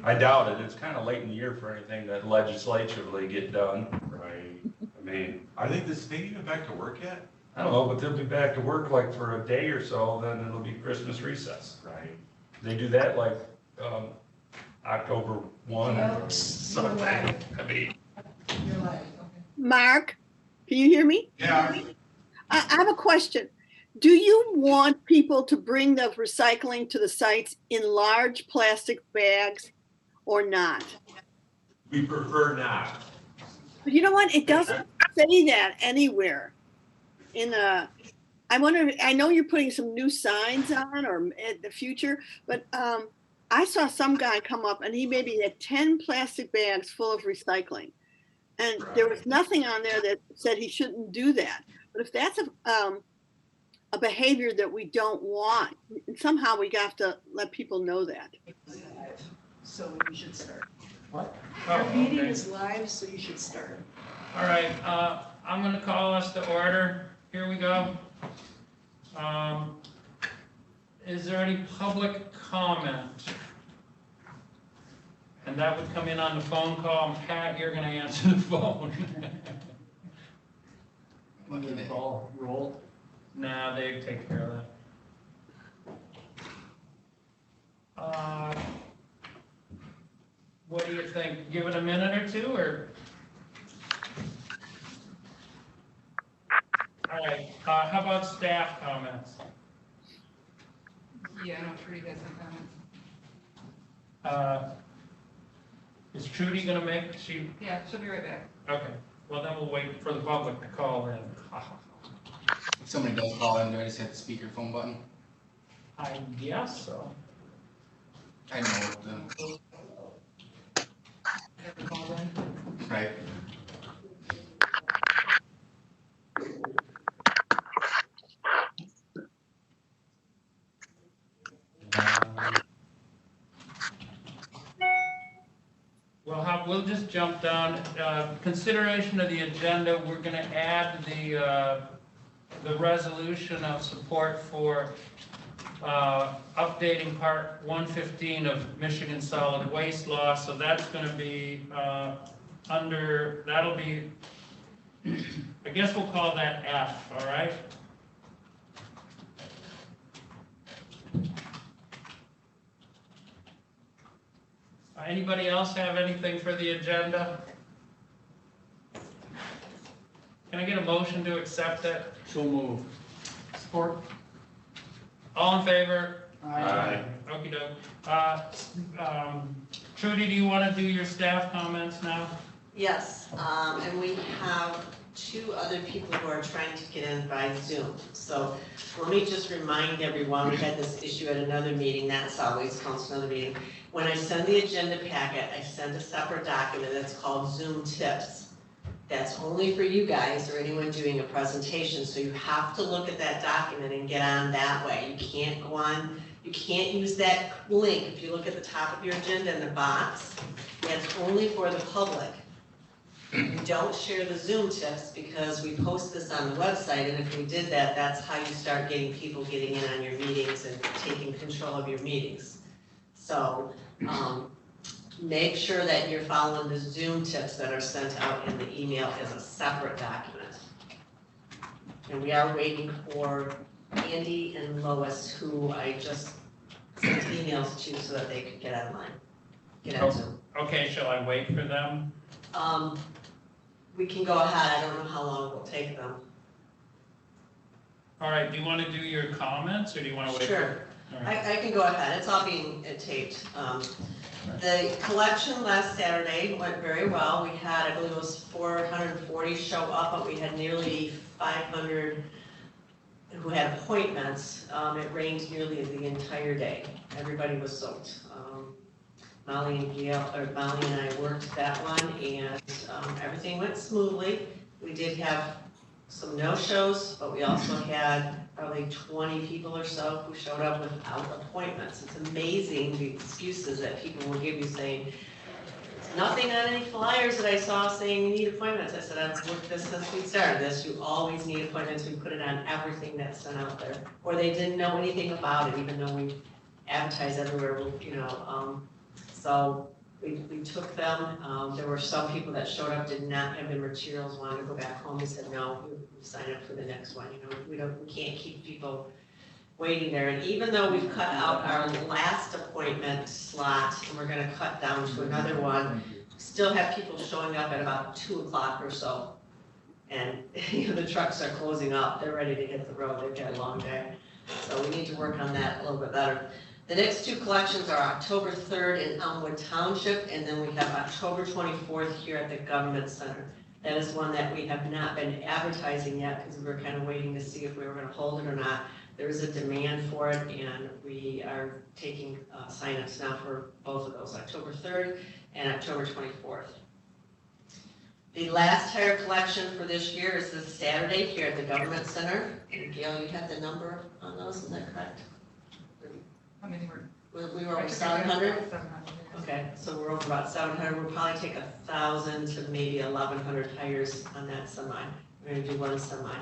I doubt it. It's kind of late in the year for anything that legislatively get done. Right. I mean, are they even back to work yet? I don't know, but they'll be back to work like for a day or so, then it'll be Christmas recess. Right. They do that like, October 1 Yeah. or something. I mean, You're right, okay. Mark, can you hear me? Yeah. I have a question. Do you want people to bring the recycling to the sites in large plastic bags or not? We prefer not. But you know what? It doesn't say that anywhere. I wonder, I know you're putting some new signs on or in the future, but I saw some guy come up and he maybe had 10 plastic bags full of recycling. And there was nothing on there that said he shouldn't do that. But if that's a behavior that we don't want, somehow we have to let people know that. So you should start. What? Our meeting okay. is live, so you should start. All right, I'm gonna call us to order. Here we go. Is there any public comment? And that would come in on the phone call, and Pat, you're gonna answer the phone. Call, roll. Nah, they take care of that. What do you think? Give it a minute or two, or? All right, how about staff comments? Yeah, I know Trudy has some comments. Is Trudy gonna make, Yeah, she'll be right back. okay, well then we'll wait for the public to call in. If somebody does call in, do I just hit the speakerphone button? I guess so. I know what the, Have her call in. right? Well, we'll just jump down. Consideration of the agenda, we're gonna add the resolution of support for updating Part 115 of Michigan Solid Waste Law, so that's gonna be that'll be, I guess we'll call that F, all right? Anybody else have anything for the agenda? Can I get a motion to accept it? So move. Support. All in favor? Aye. Okey doke. Trudy, do you want to do your staff comments now? Yes, and we have two other people who are trying to get in by Zoom. So let me just remind everyone, we had this issue at another meeting, that's always counts another meeting. When I send the agenda packet, I send a separate document that's called Zoom Tips. That's only for you guys or anyone doing a presentation, so you have to look at that document and get on that way. You can't go on, you can't use that link. If you look at the top of your agenda in the box, that's only for the public. We don't share the Zoom tips because we post this on the website, and if we did that, that's how you start getting people getting in on your meetings and taking control of your meetings. So, make sure that you're following the Zoom tips that are sent out in the email as a separate document. And we are waiting for Andy and Lois, who I just sent emails to so that they could get online, get on Zoom. Okay, shall I wait for them? We can go ahead, I don't know how long it will take them. All right, do you want to do your comments, or do you want to wait? Sure. All right. I can go ahead, it's all being taped. The collection last Saturday went very well. We had, I believe it was 440 show up, but we had nearly 500 who had appointments. It rained nearly the entire day. Everybody was soaked. Molly and I worked that one, and everything went smoothly. We did have some no-shows, but we also had probably 20 people or so who showed up without appointments. It's amazing the excuses that people will give you saying, nothing on any flyers that I saw saying you need appointments. I said, I've worked this since we started this. You always need appointments. We put it on everything that's sent out there. Or they didn't know anything about it, even though we advertise everywhere, you know. So we took them, there were some people that showed up, did not have their materials, wanted to go back home, we said, no, we sign up for the next one, we can't keep people waiting there. And even though we've cut out our last appointment slot, and we're gonna cut down to another one, still have people showing up at about 2 o'clock or so. And, the trucks are closing up, they're ready to hit the road, they've had a long day. So we need to work on that a little bit better. The next 2 collections are October 3rd in Elmwood Township, and then we have October 24th here at the Government Center. That is one that we have not been advertising yet, because we were kind of waiting to see if we were gonna hold it or not. There is a demand for it, and we are taking signups now for both of those, October 3rd and October 24th. The last tire collection for this year is this Saturday here at the Government Center. And Gail, you have the number on those, is that correct? How many were? We were over 700? 700, yeah. Okay, so we're over about 700. We'll probably take 1,000 to maybe 1,100 tires on that semi. We're gonna do one semi.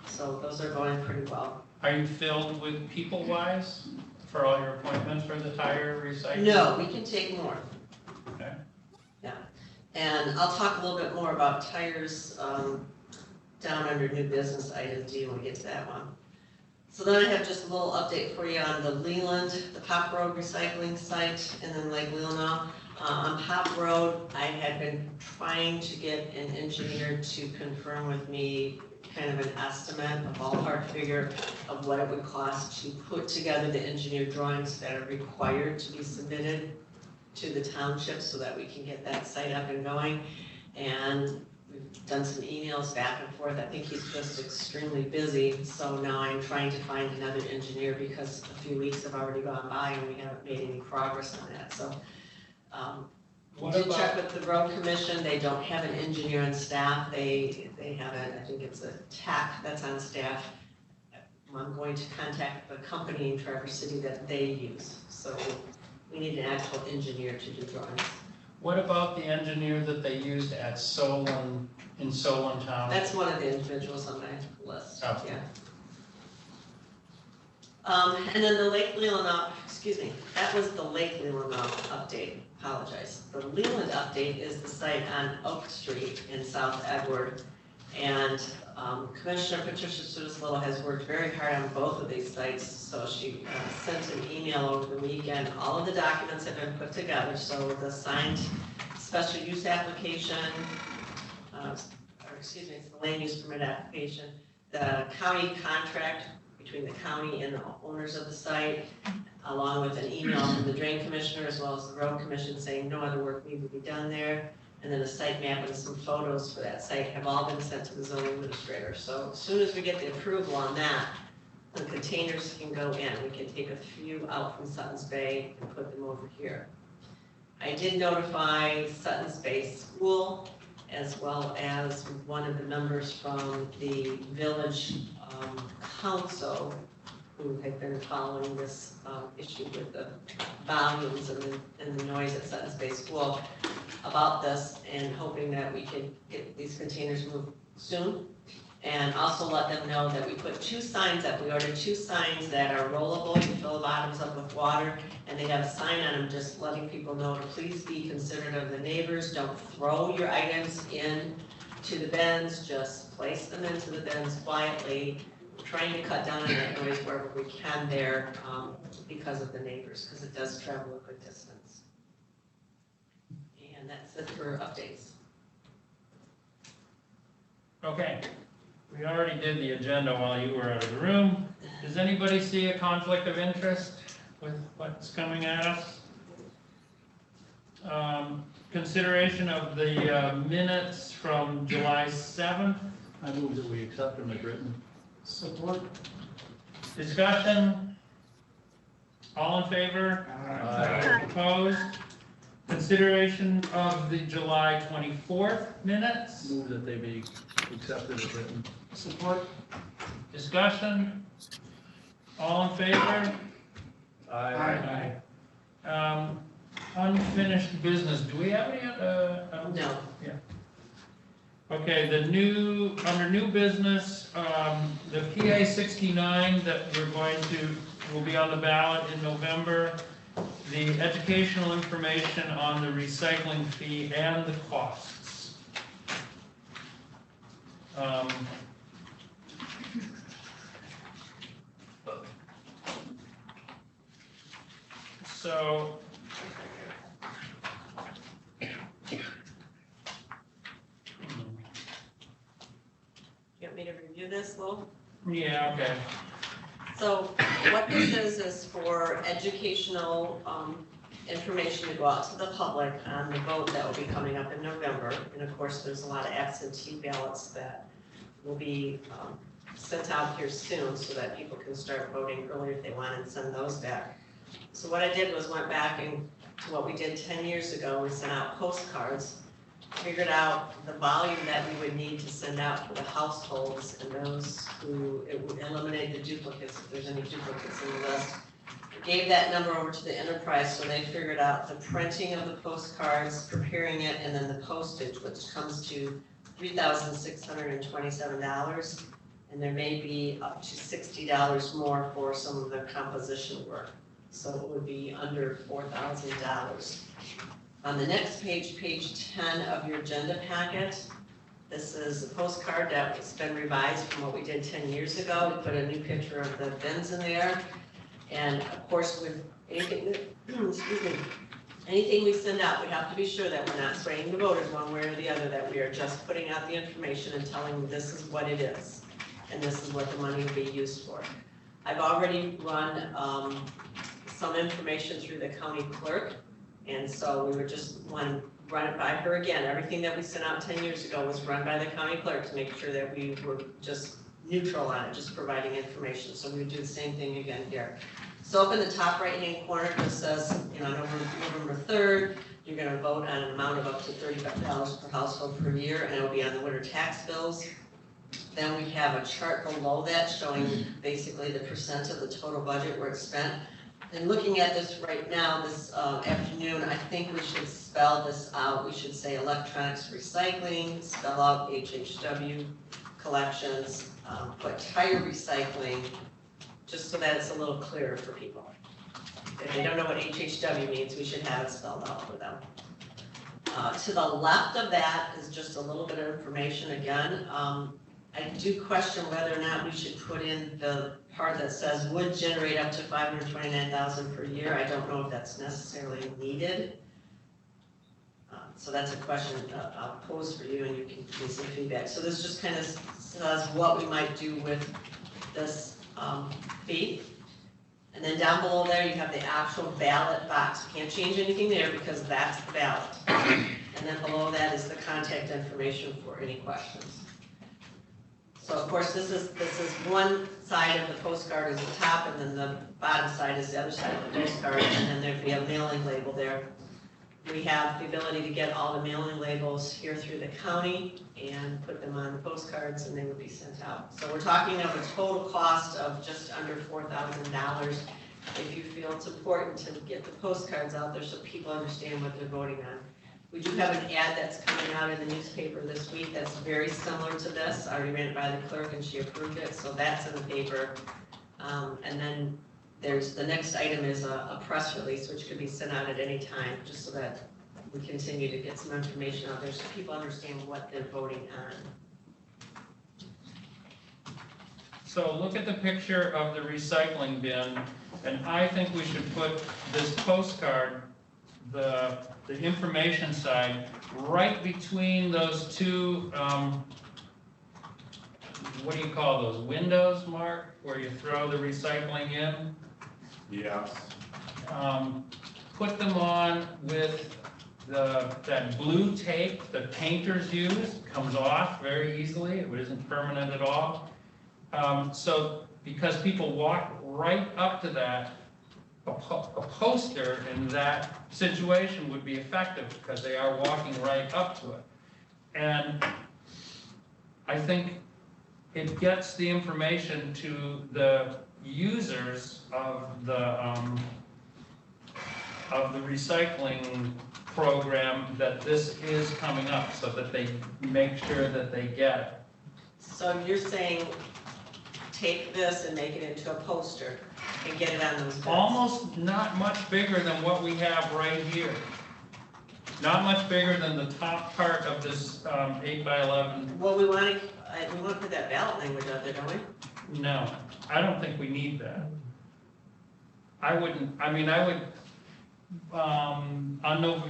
So those are going pretty well. Are you filled with people-wise for all your appointments for the tire recycling? No, we can take more. Okay. Yeah, and I'll talk a little bit more about tires down under new business item D when we get to that one. So then I have just a little update for you on the Leland, the Pop Road recycling site, and then Lake Leelanau. On Pop Road, I had been trying to get an engineer to confirm with me kind of an estimate, a ballpark figure of what it would cost to put together the engineered drawings that are required to be submitted to the township so that we can get that site up and going. And we've done some emails back and forth. I think he's just extremely busy. So now I'm trying to find another engineer because a few weeks have already gone by and we haven't made any progress on that. So What did check about, with the road commission. They don't have an engineer on staff. They have I think it's a TAC that's on staff. I'm going to contact the company in Traverse City that they use. So we need an actual engineer to do drawings. what about the engineer that they used at Solon, in Solon Town? That's one of the individuals on my list, Oh. yeah. And then the Lake Leelanau, excuse me, that was the Lake Leelanau update, apologize. The Leland update is the site on Oak Street in South Edward. And Commissioner Patricia Sutis-Little has worked very hard on both of these sites, so she sent an email over the weekend. All of the documents have been put together, so the signed special use application, or excuse me, it's the land use permit application, the county contract between the county and the owners of the site, along with an email from the drain commissioner as well as the road commission saying no other work needs to be done there. And then a site map and some photos for that site have all been sent to the zoning administrator. So as soon as we get the approval on that, the containers can go in. We can take a few out from Sutton's Bay and put them over here. I did notify Sutton's Bay School as well as one of the members from the village council who had been following this issue with the volumes and the noise at Sutton's Bay School about this and hoping that we could get these containers moved soon. And also let them know that we put 2 signs up. We ordered 2 signs that are rollable. You fill the bottoms up with water and they have a sign on them just letting people know to please be considerate of the neighbors. Don't throw your items in to the bins, just place them into the bins quietly. Trying to cut down on that noise wherever we can there because of the neighbors, because it does travel a good distance. And that's it for updates. Okay, we already did the agenda while you were out of the room. Does anybody see a conflict of interest with what's coming at us? Consideration of the minutes from July 7th. I move that we accept them as written. Support. Discussion? All in favor? Aye. Opposed? Consideration of the July 24th minutes? Move that they be accepted as written. Support. Discussion? All in favor? Aye. Unfinished business, do we have any, No. Okay, under new business, the PA 69 that will be on the ballot in November the educational information on the recycling fee and the costs. So, You want me to review this, Lou? yeah, okay. So what this is for educational information to go out to the public on the vote that will be coming up in November. And of course, there's a lot of absentee ballots that will be sent out here soon so that people can start voting early if they want and send those back. So what I did was went back and to what we did 10 years ago. We sent out postcards, figured out the volume that we would need to send out for the households and those who, it would eliminate the duplicates if there's any duplicates in the list. Gave that number over to the enterprise, so they figured out the printing of the postcards, preparing it, and then the postage, which comes to $3,627. And there may be up to $60 more for some of the composition work. So it would be under $4,000. On the next page, page 10 of your agenda packet, this is a postcard that's been revised from what we did 10 years ago. We put a new picture of the bins in there. And of course, with anything, excuse me, anything we send out, we have to be sure that we're not swaying the voters one way or the other, that we are just putting out the information and telling them this is what it is. And this is what the money will be used for. I've already run some information through the county clerk. And so we would just want to run it by her again. Everything that we sent out 10 years ago was run by the county clerk to make sure that we were just neutral on it, just providing information. So we would do the same thing again here. So up in the top right-hand corner, it says, on November 3rd, you're going to vote on an amount of up to $35 per household per year, and it'll be on the winter tax bills. Then we have a chart below that showing basically the percent of the total budget where it's spent. And looking at this right now, this afternoon, I think we should spell this out. We should say electronics recycling, spell out HHW collections, put tire recycling, just so that it's a little clearer for people. If they don't know what HHW means, we should have it spelled out for them. To the left of that is just a little bit of information again. I do question whether or not we should put in the part that says would generate up to $529,000 per year. I don't know if that's necessarily needed. So that's a question I'll pose for you, and you can give me some feedback. So this just kind of says what we might do with this fee. And then down below there, you have the actual ballot box. You can't change anything there because that's the ballot. And then below that is the contact information for any questions. So of course, this is one side of the postcard is the top, and then the bottom side is the other side of the postcard, and then there'd be a mailing label there. We have the ability to get all the mailing labels here through the county and put them on the postcards, and they would be sent out. So we're talking of a total cost of just under $4,000. If you feel it's important to get the postcards out there so people understand what they're voting on. We do have an ad that's coming out in the newspaper this week that's very similar to this. I already ran it by the clerk and she approved it, so that's in the paper. And then there's the next item is a press release, which could be sent out at any time, just so that we continue to get some information out there so people understand what they're voting on. So look at the picture of the recycling bin, and I think we should put this postcard, the information side, right between those two, what do you call those, windows, Mark, where you throw the recycling in? Yes. Put them on with that blue tape that painters use, comes off very easily, it isn't permanent at all. So, because people walk right up to that, a poster in that situation would be effective because they are walking right up to it. And I think it gets the information to the users of the recycling program that this is coming up, so that they make sure that they get it. So you're saying take this and make it into a poster. and get it on those bins. Almost not much bigger than what we have right here. Not much bigger than the top part of this 8x11. Well, we want to put that ballot language out there, don't we? No, I don't think we need that. I would,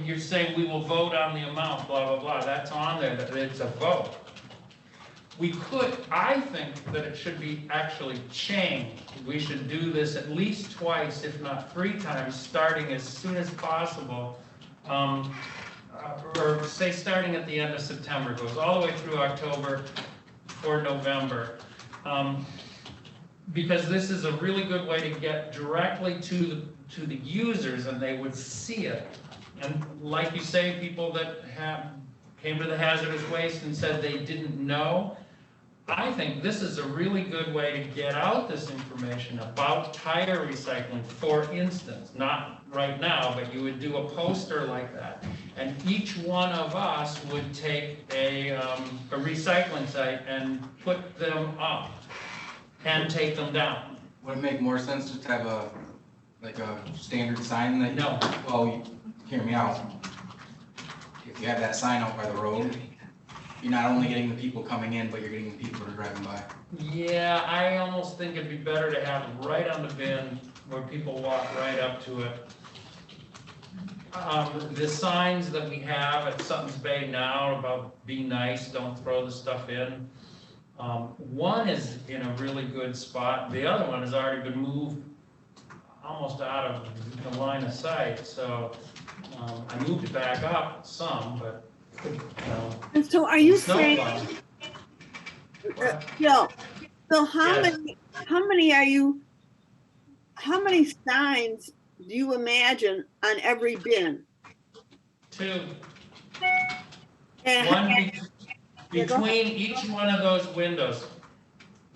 you're saying we will vote on the amount, blah, blah, blah, that's on there, that it's a vote. We could, I think that it should be actually changed. We should do this at least twice, if not 3 times, starting as soon as possible. Or say starting at the end of September, goes all the way through October or November. Because this is a really good way to get directly to the users, and they would see it. And like you say, people that came to the hazardous waste and said they didn't know, I think this is a really good way to get out this information about tire recycling, for instance. Not right now, but you would do a poster like that. And each one of us would take a recycling site and put them up and take them down. Would it make more sense just to have a standard sign that? No. Well, hear me out. If you have that sign out by the road, you're not only getting the people coming in, but you're getting the people that are driving by. Yeah, I almost think it'd be better to have it right on the bin where people walk right up to it. The signs that we have at Sutton's Bay now about be nice, don't throw the stuff in. One is in a really good spot. The other one has already been moved almost out of the line of sight. So I moved it back up some, but And so are you snow saying, plowing. Joe, so how Yes. many signs do you imagine on every bin? 2. And One Yeah, go between each one of those windows.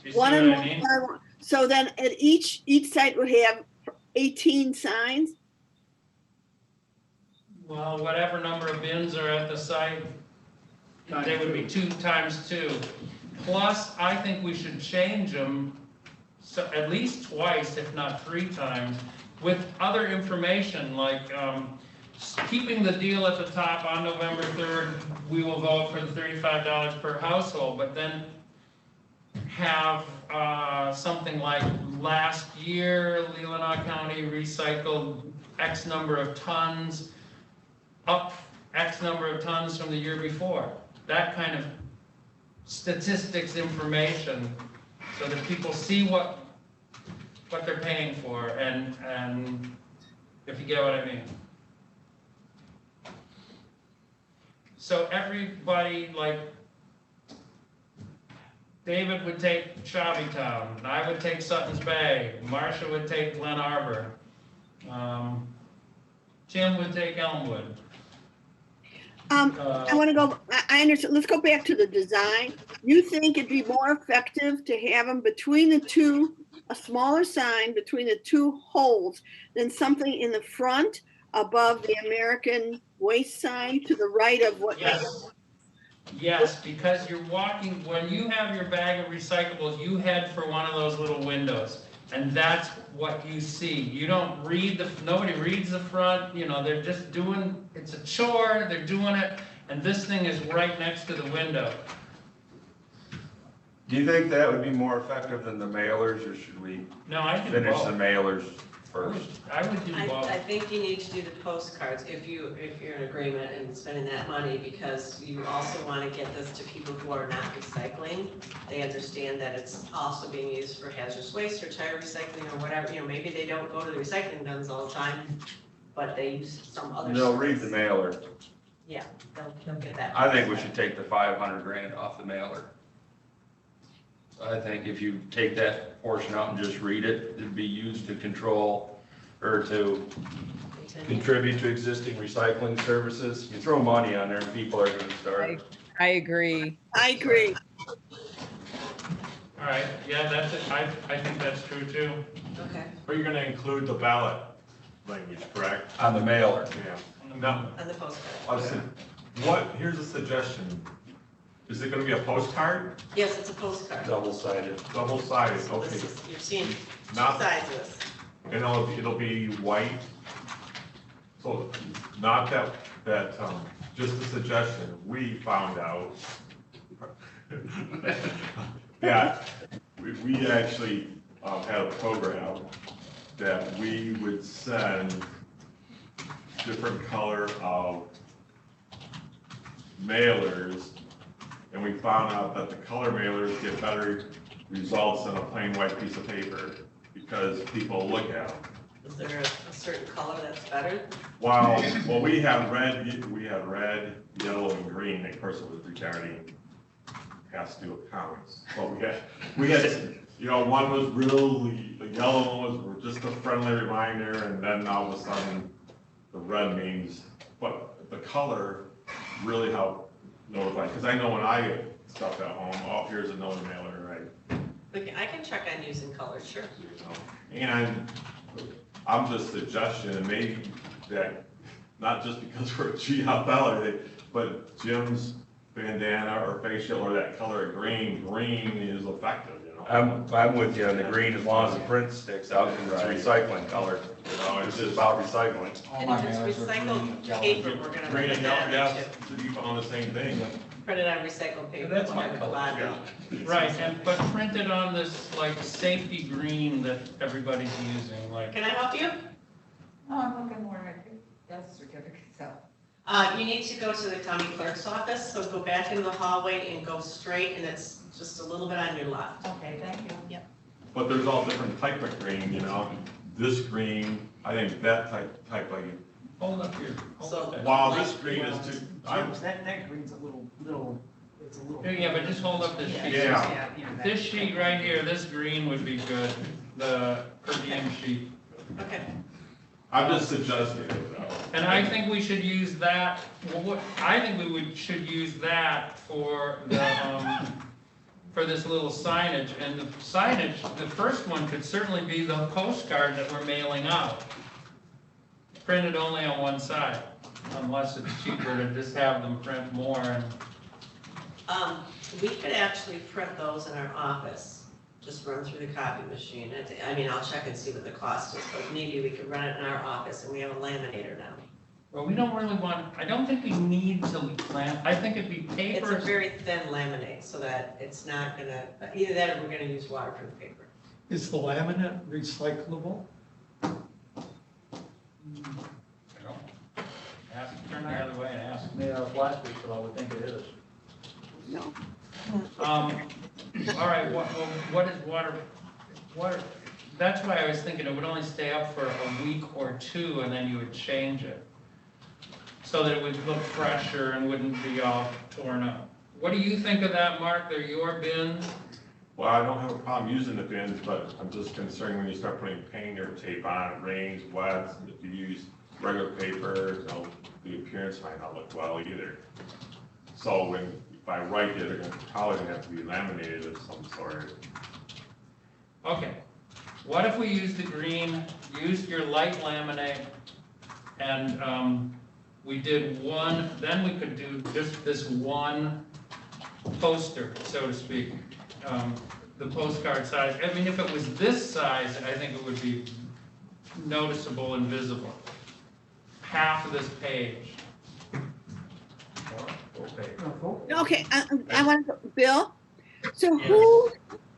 Do you see one what and I one mean? by one. So then at each site would have 18 signs? Well, whatever number of bins are at the site, they would be 2 times 2. Plus, I think we should change them so at least twice, if not 3 times, with other information like keeping the deal at the top on November 3rd, we will vote for the $35 per household, but then have something like last year, Leelanau County recycled X number of tons, up X number of tons from the year before. That kind of statistics information so that people see what they're paying for and if you get what I mean. So everybody, like, David would take Shabbytown, and I would take Sutton's Bay, Marcia would take Glen Arbor, Jim would take Elmwood. I want to go, I understand, let's go back to the design. You think it'd be more effective to have them between the two, a smaller sign between the 2 holes than something in the front above the American Waste sign to the right of what? Yes. Yes, because you're walking, when you have your bag of recyclables, you head for one of those little windows. And that's what you see. You don't read nobody reads the front, you know, they're just doing, it's a chore, they're doing it, and this thing is right next to the window. Do you think that would be more effective than the mailers, or should we No, I do finish the both. mailers first? I would do both. I think you need to do the postcards if you're in agreement and spending that money, because you also want to get this to people who are not recycling. They understand that it's also being used for hazardous waste or tire recycling or whatever, you know, maybe they don't go to the recycling bins all the time, but they use some other. They'll read the service. mailer. Yeah, they'll get that. I think we should take the 500 grand off the mailer. I think if you take that portion out and just read it, it'd be used to control or to contribute to existing recycling services. You throw money on there and people are gonna start. I agree. I agree. All right, yeah, that's it. I think that's true too. Okay, But you're gonna include the ballot language, correct? On the mailer. Yeah. Now, on the postcard. here's a suggestion. Is it gonna be a postcard, Yes, it's a postcard. Double-sided. double-sided? So this Okay. is, you're seeing two Not, sides of this. and it'll be white. So not that, just a suggestion, we found out that we actually had a program that we would send different color of mailers, and we found out that the color mailers get better results than a plain white piece of paper because people look at them. Is there a certain color that's better? Well, we had red, yellow, and green. Of course, it was regarding, has to do with comics. But we had, one was really, the yellow one was just a friendly reminder, and then all of a sudden, the red means, but the color really helped notify, because I know when I get stuff at home, oh, here's another mailer, right? Like, I can check on using colors, sure. And I'm just suggesting, and maybe that, not just because we're a GFL, but Jim's bandana or facial or that color of green is effective, I'm with you on the green as long as the print sticks out because it's recycling color. It's just about recycling. All And my if it's mailers are green, recycled yellow. paper, we're gonna Green write and that yellow, on yes, too. you found the same thing. Printed on recycled paper. That's my with color, Lotto. Right, but printed on this like safety green that everybody's using, like, Can I help you? Oh, I'm looking more at death certificate, so. You need to go to the county clerk's office, so go back into the hallway and go straight, and it's just a little bit on your left. Okay, thank you. But there's all different type of green, this green, I think that type like, hold up your, hold up that. wow, this green is too, That green's a little, it's a little. Yeah, but just hold up this sheet. Yeah. This sheet right here, this green would be good, the per diem sheet. Okay. I'm just suggesting it though. And I think we should use that, I think we should use that for for this little signage. And the signage, the first one could certainly be the postcard that we're mailing out. Printed only on one side, unless it's cheaper to just have them print more and. We could actually print those in our office, just run through the copy machine. I'll check and see what the cost is, but maybe we could run it in our office, and we have a laminator now. Well, we don't really want, I don't think we need to I think it'd be It's paper. a very thin laminate, so that it's not gonna, either that or we're gonna use waterproof paper. Is the laminate recyclable? Ask, turn the other way and ask. Made out of plastic, so I would think it is. No. All right, what is water, that's why I was thinking it would only stay up for a week or two and then you would change it. So that it would look fresher and wouldn't be all torn up. What do you think of that, Mark? They're your bins? Well, I don't have a problem using the bins, but I'm just concerned when you start putting paint or tape on, it rains, wets, if you use regular paper, the appearance might not look well either. So if I write it, it's probably gonna have to be laminated of some sort. Okay, what if we use the green, use your light laminate, and we did one, then we could do just this one poster, so to speak, the postcard size. I mean, if it was this size, I think it would be noticeable and visible. Half of this page. Or full page. Okay, I want to, Bill, so who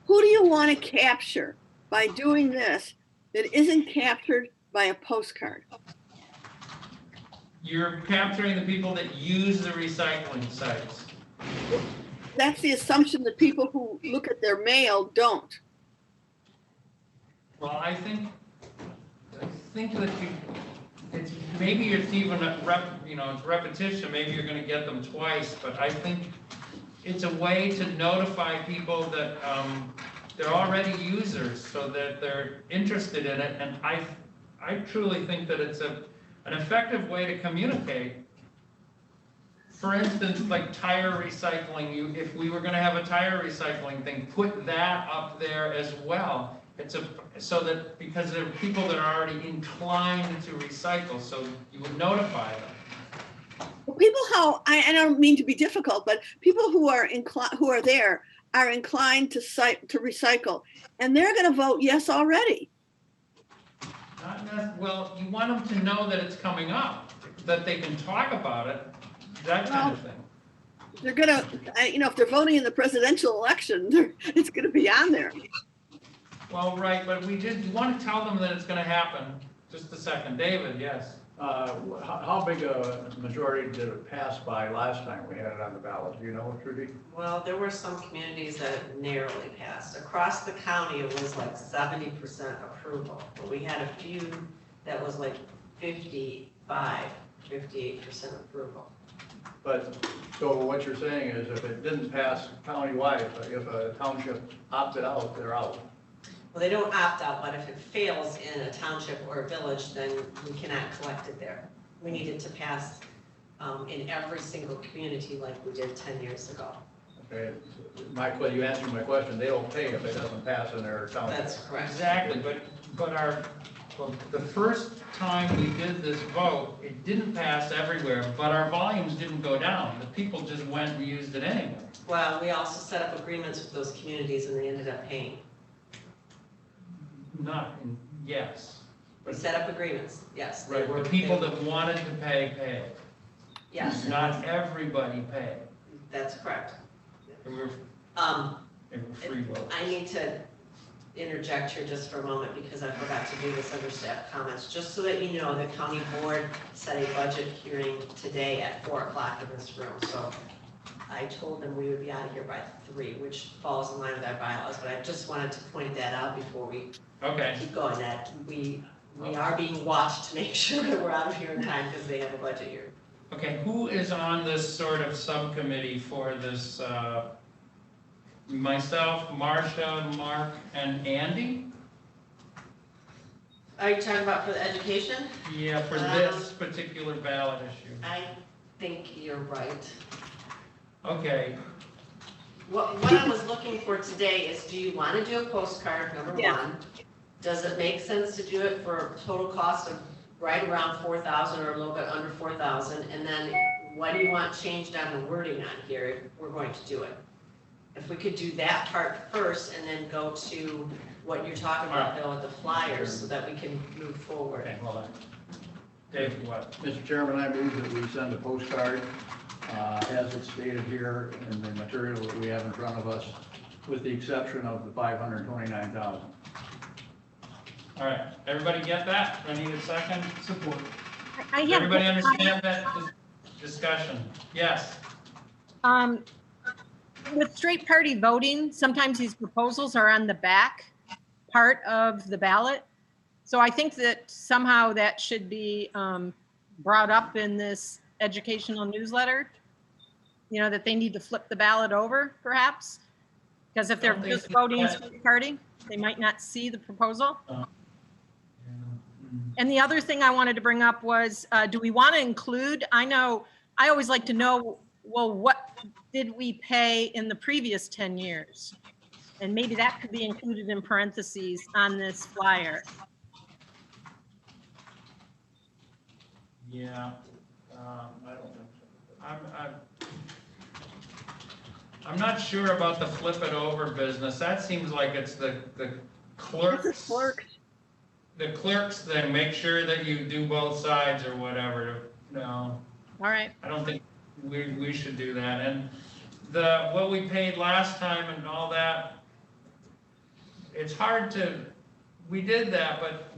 do you want to capture by doing this that isn't captured by a postcard? You're capturing the people that use the recycling sites. That's the assumption that people who look at their mail don't. Well, I think that maybe it's even it's repetition, maybe you're gonna get them twice, but I think it's a way to notify people that, they're already users, so that they're interested in it, and I truly think that it's an effective way to communicate. For instance, like tire recycling, if we were gonna have a tire recycling thing, put that up there as well. So that, because there are people that are already inclined to recycle, so you would notify them. People I don't mean to be difficult, but people who are there are inclined to recycle, and they're going to vote yes already. Well, you want them to know that it's coming up, that they can talk about it, that kind of thing. They're gonna, if they're voting in the presidential election, it's gonna be on there. Well, right, but we want to tell them that it's gonna happen. Just a second, David, yes. How big a majority did it pass by last time we had it on the ballot? Do you know, Trudy? Well, there were some communities that narrowly passed. Across the county, it was like 70% approval, but we had a few that was like 58% approval. But, so what you're saying is if it didn't pass countywide, if a township opted out, they're out. Well, they don't opt out, but if it fails in a township or a village, then we cannot collect it there. We need it to pass in every single community like we did 10 years ago. Okay, you answered my question, they don't pay if it doesn't pass in their township. That's correct. Exactly, but the first time we did this vote, it didn't pass everywhere, but our volumes didn't go down. The people just went and used it anyway. Well, we also set up agreements with those communities and they ended up paying. Yes. We set up agreements, yes. they Right, were- the people they- that wanted to pay, paid. Yes, Not everybody paid. that's correct. They were Um, free votes. I need to interject here just for a moment because I forgot to do this under staff comments. Just so that you know, the county board set a budget hearing today at 4 o'clock in this room. So I told them we would be out of here by 3, which falls in line with our bylaws. But I just wanted to point that out before we Okay, keep going, that we are being watched to make sure that we're out of here in time because they have a budget hearing. okay, who is on this sort of subcommittee for this, myself, Marcia, Mark, and Andy? Are you talking about for the education? Yeah, for this particular ballot issue. I think you're right. Okay, What I was looking for today is, do you want to do a postcard, number Yeah. one? Does it make sense to do it for a total cost of right around 4,000 or a little bit under 4,000? And then what do you want changed on the wording on here if we're going to do it? If we could do that part first and then go to what you're talking about, Bill, with the flyers, so that we can move forward. okay, hold on. Dave, what? Mr. Chairman, I move that we send a postcard, as it's stated here in the material that we have in front of us, with the exception of the 529,000. All right, everybody get that? I need a second. Support. Everybody understand that discussion? Yes. With straight party voting, sometimes these proposals are on the back part of the ballot. So I think that somehow that should be brought up in this educational newsletter. That they need to flip the ballot over, perhaps. Because if they're just voting straight party, they might not see the proposal. And the other thing I wanted to bring up was, do we want to include, I always like to know, well, what did we pay in the previous 10 years? And maybe that could be included in parentheses on this flyer. Yeah. I don't think so. I'm not sure about the flip it over business. That seems like it's the clerks. The clerks thing, make sure that you do both sides or whatever. No, All right. I don't think we should do that. And what we paid last time and all that, it's hard to, we did that, but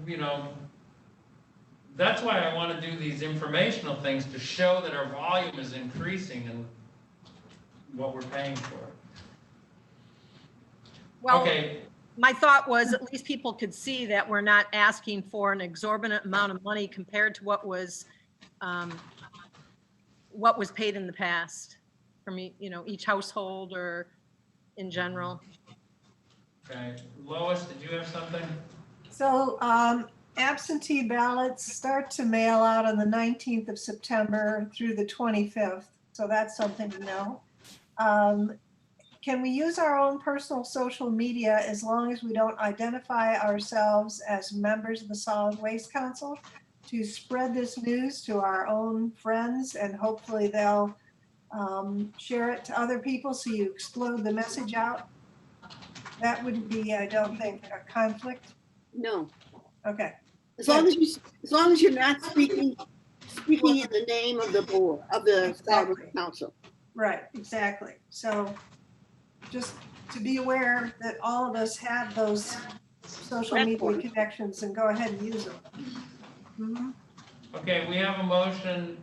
that's why I want to do these informational things to show that our volume is increasing and what we're paying for. Well, Okay, my thought was at least people could see that we're not asking for an exorbitant amount of money compared to what was paid in the past from each household or in general. okay. Lois, did you have something? So absentee ballots start to mail out on the 19th of September through the 25th. So that's something to know. Can we use our own personal social media as long as we don't identify ourselves as members of the Solid Waste Council to spread this news to our own friends, and hopefully they'll share it to other people so you explode the message out? That wouldn't be, I don't think, a conflict. No. Okay. As long as you're not speaking in the name of the board, of the solid waste Exactly. council. Right, exactly. So just to be aware that all of us have those social media Platforms. connections and go ahead and use them. Mhm. Okay, we have a motion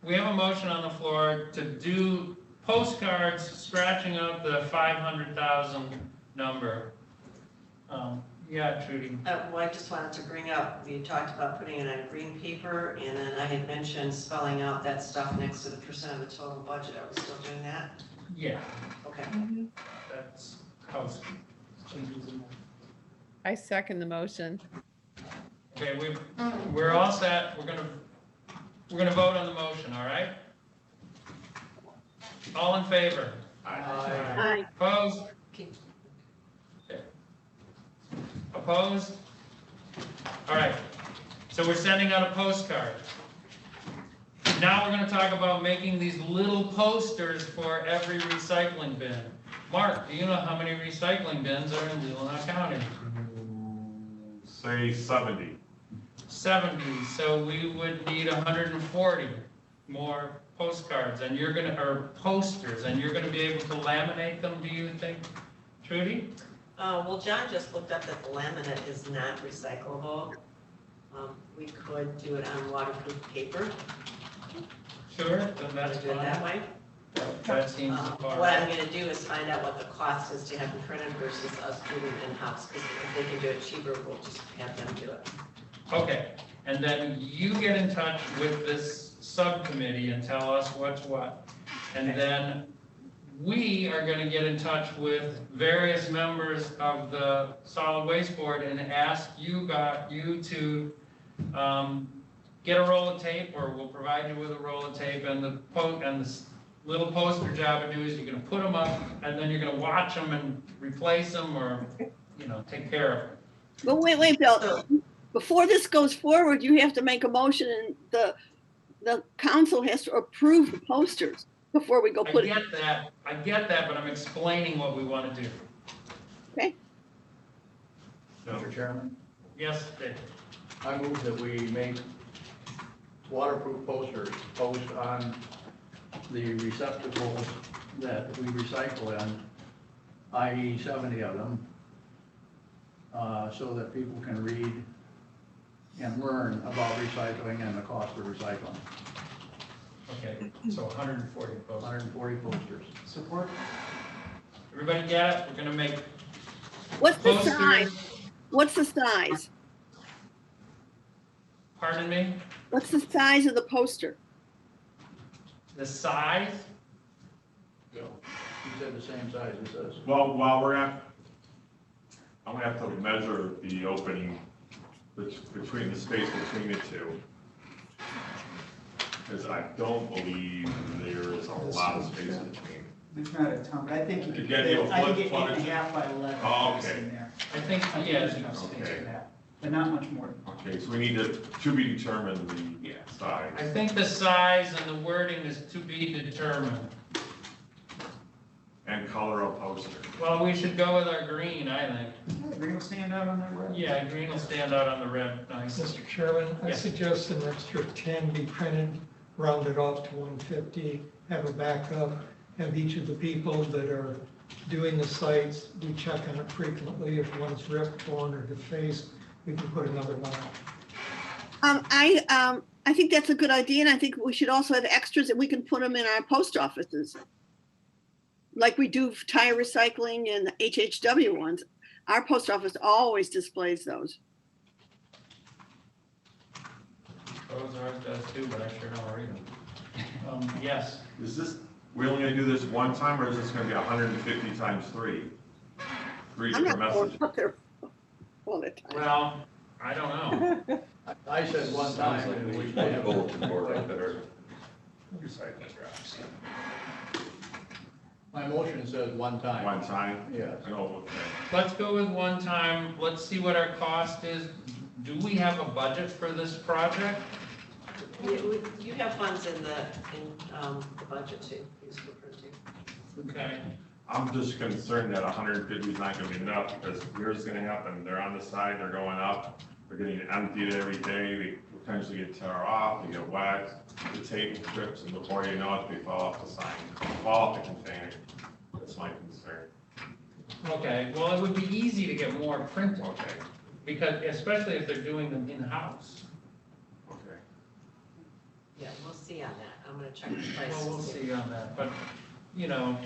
on the floor to do postcards scratching out the 500,000 number. Yeah, Trudy. Well, I just wanted to bring up, you talked about putting it on green paper, and then I had mentioned spelling out that stuff next to the percent of the total budget. Are we still doing that? Yeah, Okay. Mhm. that's house. I second the motion. Okay, we're all set. We're gonna vote on the motion, all right? All in favor? Aye. Opposed? Okay. Opposed? All right, so we're sending out a postcard. Now we're gonna talk about making these little posters for every recycling bin. Mark, do you know how many recycling bins are in Leelanau County? Say 70. 70, so we would need 140 more postcards, and you're gonna, or posters, and you're gonna be able to laminate them, do you think, Trudy? Well, John just looked up that the laminate is not recyclable. We could do it on waterproof paper. Sure, then Want that's to do it that fine. way? That seems far. What I'm gonna do is find out what the cost is to have them printed versus us doing it in-house, because if they can do it cheaper, we'll just have them do it. Okay, and then you get in touch with this subcommittee and tell us what's what. And then we are gonna get in touch with various members of the solid waste board and ask you to get a roll of tape, or we'll provide you with a roll of tape, and the little poster job to do is you're gonna put them up, and then you're gonna watch them and replace them, or, take care of them. But wait, Bill, before this goes forward, you have to make a motion and the council has to approve the posters before we go I put it. get that, but I'm explaining what we wanna do. Mr. Chairman, Yes, Dave? I move that we make waterproof posters, post on the receptacles that we recycle in, i.e. 70 of them, so that people can read and learn about recycling and the cost of recycling. Okay, so 140 posters. 140 posters. Support? Everybody get it? We're gonna make What's the posters. size? What's the size? Pardon me? What's the size of the poster? The size? You said the same size as this. Well, while we're at, I'm gonna have to measure the opening between the space between the two. Because I don't believe there is a lot of space between. There's not a ton, but I think you You could, get the I think flip it 8.5 frontage? by 11 Oh, is okay. in there. I think, I think yeah, there's enough space Okay. for that, but not much more. Okay, so we need to be determined the Yeah. size. I think the size and the wording is to be determined. And color of poster. Well, we should go with our green, I think. Yeah, green will stand out on that red. Yeah, green will stand out on the red, nice. Mr. Chairman, I Yeah. suggest an extra 10 be printed, rounded off to 150, have a backup, have each of the people that are doing the sites, we check on it frequently. If one's ripped, torn, or defaced, we can put another one out. I think that's a good idea, and I think we should also have extras that we can put them in our post offices. Like we do tire recycling and HHW ones. Our post office always displays those. Those ours does too, but I sure don't read them. Yes, Is this, we only gonna do this one time, or is this gonna be 150 times 3? 3 I'm different not going messages? up there all the time. well, I don't know. I said one time, and we should have bulletin board up there. Recycling drops. My motion says one time. One time? Yes. No, okay. Let's go with one time. Let's see what our cost is. Do we have a budget for this project? You have funds in the budget too, please refer to. Okay. I'm just concerned that 150 is not gonna be enough, because here's gonna happen, they're on the side, they're going up, they're getting emptied every day, they potentially get tear off, they get wet, the tape trips, and before you know it, they fall off the sign, fall off the container. That's my concern. Okay, well, it would be easy to get more printed, Okay, because, especially if they're doing them in-house. okay. Yeah, we'll see on that. I'm gonna check the price. Well, we'll see on that, but, you know,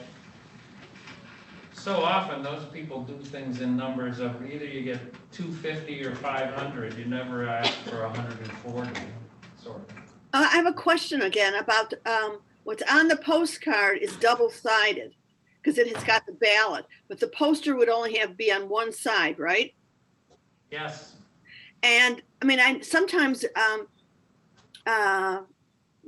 so often those people do things in numbers of either you get 250 or 500, you never ask for 140, sort of. I have a question again about, what's on the postcard is double-sided, because it has got the ballot, but the poster would only be on one side, right? Yes, And, I mean, sometimes,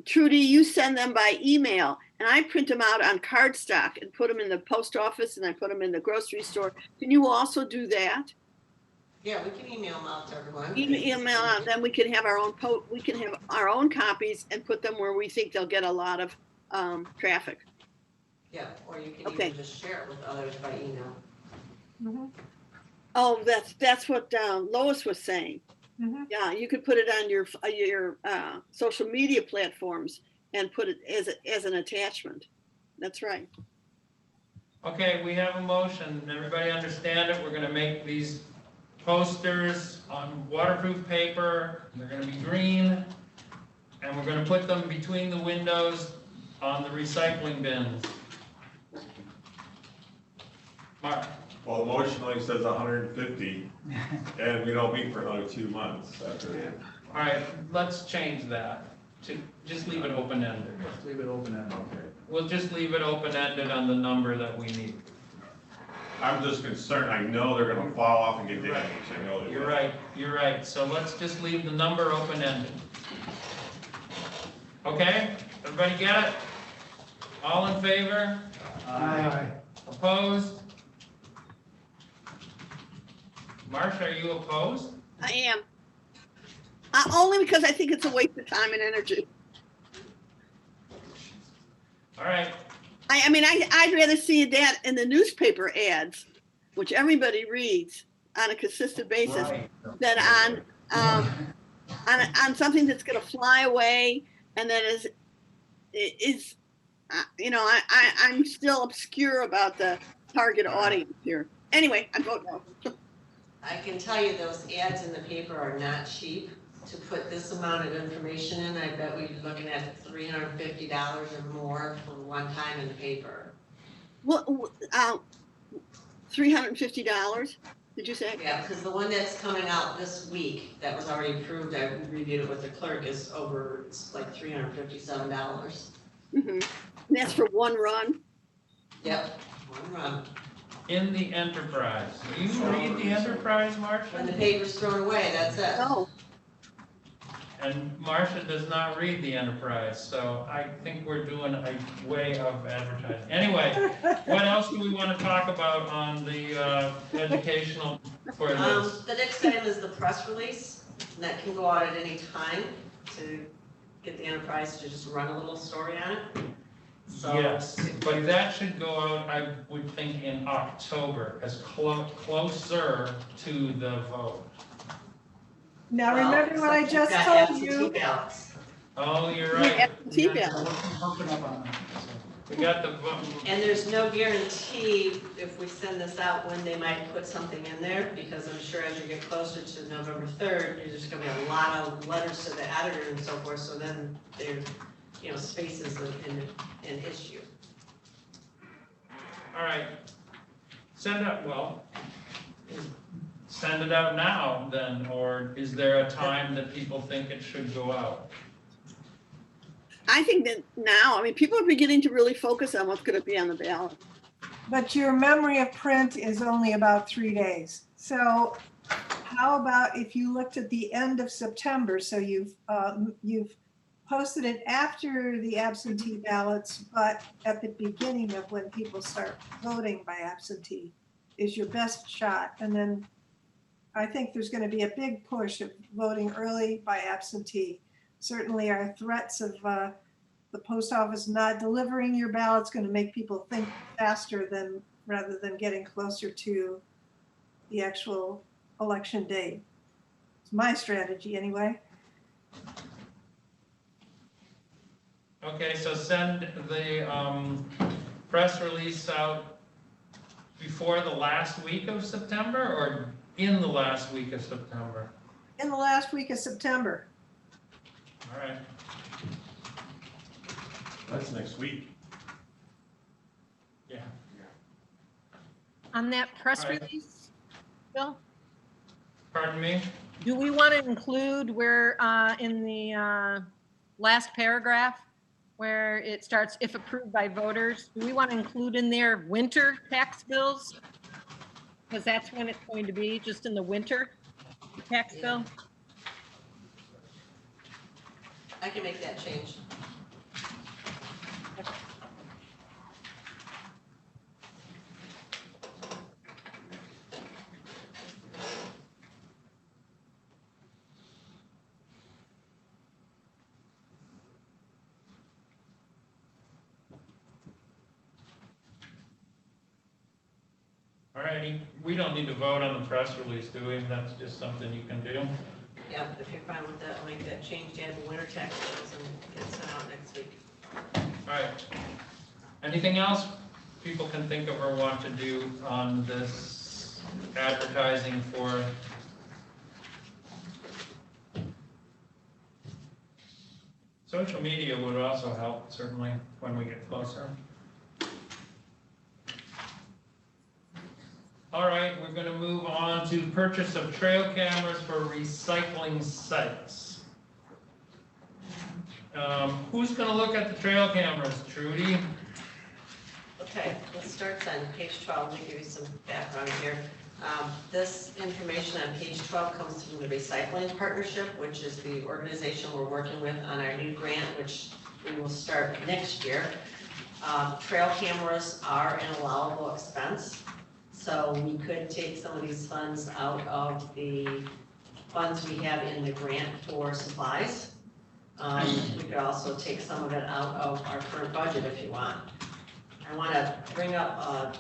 Trudy, you send them by email, and I print them out on cardstock and put them in the post office, and I put them in the grocery store. Can you also do that? Yeah, we can email them out to everyone. Email out, then we can have our own we can have our own copies and put them where we think they'll get a lot of traffic. Yeah, or you can Okay. even just share it with others by email. Mhm, Oh, that's what Lois was saying. mhm. Yeah, you could put it on your social media platforms and put it as an attachment. That's right. okay, we have a motion, everybody understand it, we're gonna make these posters on waterproof paper, they're gonna be green, and we're gonna put them between the windows on the recycling bins. Mark? Well, the motion only says 150, and we don't meet for another 2 months after that. All right, let's change that to, just leave it open-ended. Let's leave it open-ended. Okay. We'll just leave it open-ended on the number that we need. I'm just concerned, I know they're gonna fall off and get damaged, I know they will. You're right, so let's just leave the number open-ended. Okay, everybody get it? All in favor? Aye. Opposed? Marcia, are you opposed? I am. Only because I think it's a waste of time and energy. All right, I mean, I'd rather see that in the newspaper ads, which everybody reads on a consistent basis, right. than on something that's going to fly away and that is you know, I'm still obscure about the target audience here. Anyway, I vote no. I can tell you those ads in the paper are not cheap. To put this amount of information in, I bet we'd be looking at $350 or more for one time in the paper. What, $350? Did you say? Yeah, because the one that's coming out this week, that was already approved, I reviewed it with the clerk, is over, it's like $357. Mm-hmm. And that's for one run. Yep, one run. In the Enterprise. Do you read the Enterprise, When Marcia? the paper's thrown away, that's it. Oh, And Marcia does not read the Enterprise, so I think we're doing a way of advertising. Anyway, what else do we want to talk about on the educational for this? The next item is the press release, and that can go out at any time to get the Enterprise to just run a little story on it. So- Yes, but that should go out, I would think, in October, as closer to the vote. Now, Well, remember what I except just you've got told you. absentee ballots. Oh, you're yeah, right. absentee ballot. Pumping up on it. We got the vote. And there's no guarantee if we send this out when they might put something in there, because I'm sure as you get closer to November 3rd, there's gonna be a lot of letters to the editor and so forth, so then there, you know, spaces an issue. All right. Send out, well, send it out now then, or is there a time that people think it should go out? I think that now, I mean, people are beginning to really focus on what's going to be on the ballot. But your memory of print is only about 3 days. So how about if you looked at the end of September? So you've posted it after the absentee ballots, but at the beginning of when people start voting by absentee is your best shot. And then I think there's going to be a big push of voting early by absentee. Certainly our threats of the post office not delivering your ballot's going to make people think faster than rather than getting closer to the actual election day. It's my strategy anyway. Okay, so send the press release out before the last week of September or in the last week of September? In the last week of September. All right. That's next week. Yeah. On that press All right. release, Bill, Pardon me? do we want to include where, in the last paragraph, where it starts, if approved by voters, do we want to include in there winter tax bills? Because that's when it's going to be, just in the winter, the tax Yeah. bill. I can make that change. All righty. We don't need to vote on the press release, do we? That's just something you can do. Yeah, if you're fine with that, I'll make that change to add the winter tax bills and get it sent out next week. All right. Anything else people can think of or want to do on this advertising for? Social media would also help, certainly, when we get closer. All right, we're gonna move on to purchase of trail cameras for recycling sites. Who's gonna look at the trail cameras, Trudy? Okay, let's start on page 12, let me give you some background here. This information on page 12 comes from the Recycling Partnership, which is the organization we're working with on our new grant, which we will start next year. Trail cameras are an allowable expense, so we could take some of these funds out of the funds we have in the grant for supplies. We could also take some of it out of our current budget if you want. I want to bring up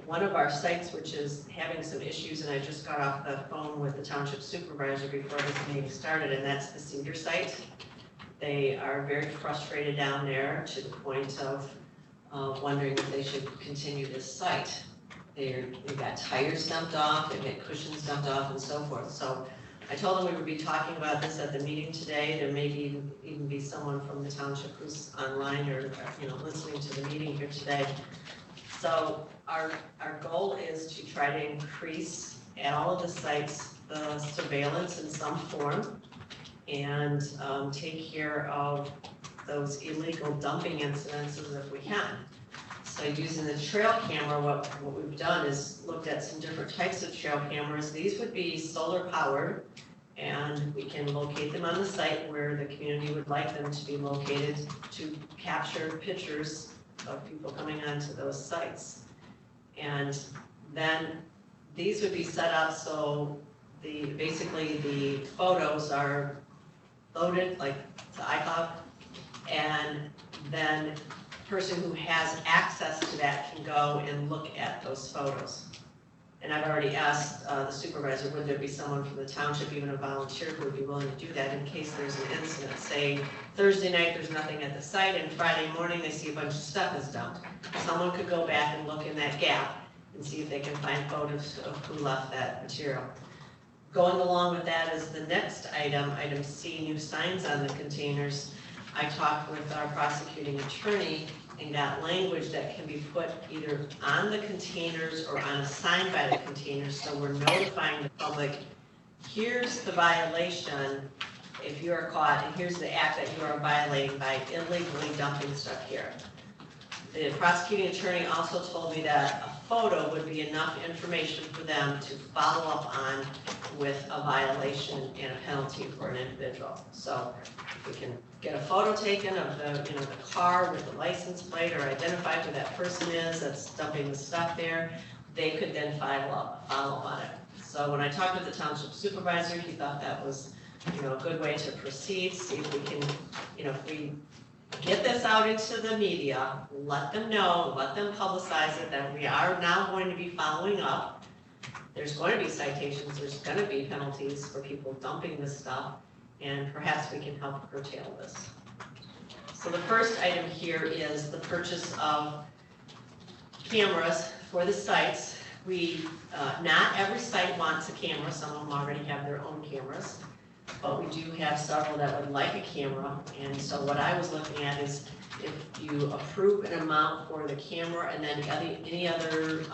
one of our sites which is having some issues, and I just got off the phone with the township supervisor before this meeting started, and that's the Cedar site. They are very frustrated down there to the point of wondering if they should continue this site. They've got tires dumped off, they've got cushions dumped off and so forth. So I told them we would be talking about this at the meeting today. There may even be someone from the township who's online or listening to the meeting here today. So our goal is to try to increase at all of the sites the surveillance in some form and take care of those illegal dumping incidences if we can. So using the trail camera, what we've done is looked at some different types of trail cameras. These would be solar powered, and we can locate them on the site where the community would like them to be located to capture pictures of people coming onto those sites. And then these would be set up so basically the photos are loaded like to iCloud, and then the person who has access to that can go and look at those photos. And I've already asked the supervisor, would there be someone from the township, even a volunteer, who would be willing to do that in case there's an incident. Say Thursday night, there's nothing at the site, and Friday morning, they see a bunch of stuff is dumped. Someone could go back and look in that gap and see if they can find photos of who left that material. Going along with that is the next item, item C, new signs on the containers. I talked with our prosecuting attorney and got language that can be put either on the containers or on a sign by the containers, so we're notifying the public, here's the violation if you are caught, and here's the act that you are violating by illegally dumping stuff here. The prosecuting attorney also told me that a photo would be enough information for them to follow up on with a violation and a penalty for an individual. So if we can get a photo taken of the car with the license plate or identify who that person is that's dumping the stuff there, they could then follow up on it. So when I talked with the township supervisor, he thought that was a good way to proceed, see if we can, if we get this out into the media, let them know, let them publicize it, that we are now going to be following up. there's going to be citations, there's going to be penalties for people dumping this stuff, and perhaps we can help curtail this. So the first item here is the purchase of cameras for the sites. Not every site wants a camera, some of them already have their own cameras, but we do have several that would like a camera. And so what I was looking at is if you approve an amount for the camera and then any other